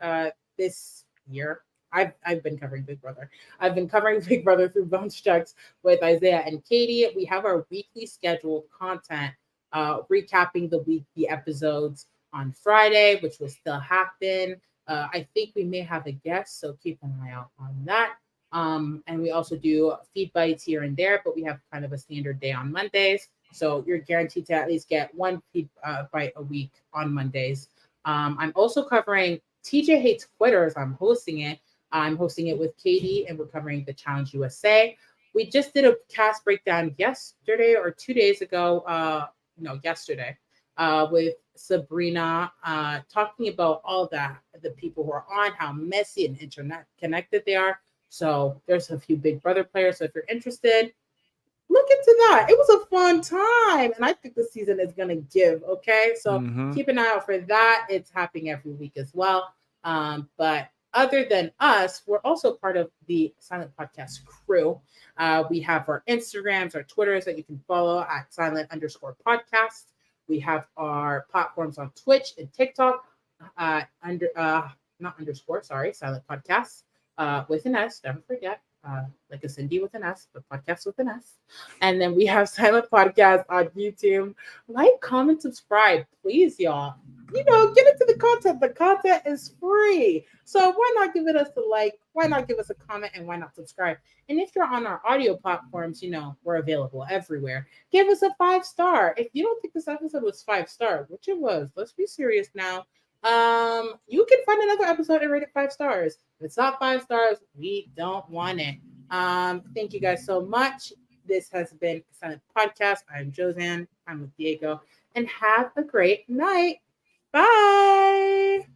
year. I've been covering Big Brother. I've been covering Big Brother through Bones Checks with Isaiah and Katie. We have our weekly scheduled content, recapping the episodes on Friday, which will still happen. I think we may have a guest, so keep an eye out on that. And we also do feed bites here and there, but we have kind of a standard day on Mondays. So you're guaranteed to at least get one feed bite a week on Mondays. I'm also covering TJ Hates Quitters. I'm hosting it. I'm hosting it with Katie, and we're covering the Challenge USA. We just did a cast breakdown yesterday or 2 days ago. Yesterday, with Sabrina, talking about all that, the people who are on, how messy and internet connected they are. So there's a few Big Brother players. So if you're interested, look into that. It was a fun time. And I think the season is going to give. Okay. So keep an eye out for that. It's happening every week as well. But other than us, we're also part of the Silent Podcast crew. We have our Instagrams, our Twitters that you can follow at silent_podcast. We have our platforms on Twitch and TikTok, Silent Podcast. With an S, don't forget, like a Cindy with an S, but podcast with an S. And then we have Silent Podcast on YouTube. Like, comment, subscribe, please, y'all. Get into the content. The content is free. So why not give it us a like? Why not give us a comment? And why not subscribe? And if you're on our audio platforms, we're available everywhere. Give us a 5-star. If you don't think this episode was 5-star, which it was, let's be serious now. You can find another episode and rate it 5 stars. If it's not 5 stars, we don't want it. Thank you guys so much. This has been Silent Podcast. I'm Josanne. I'm with Diego. And have a great night. Bye.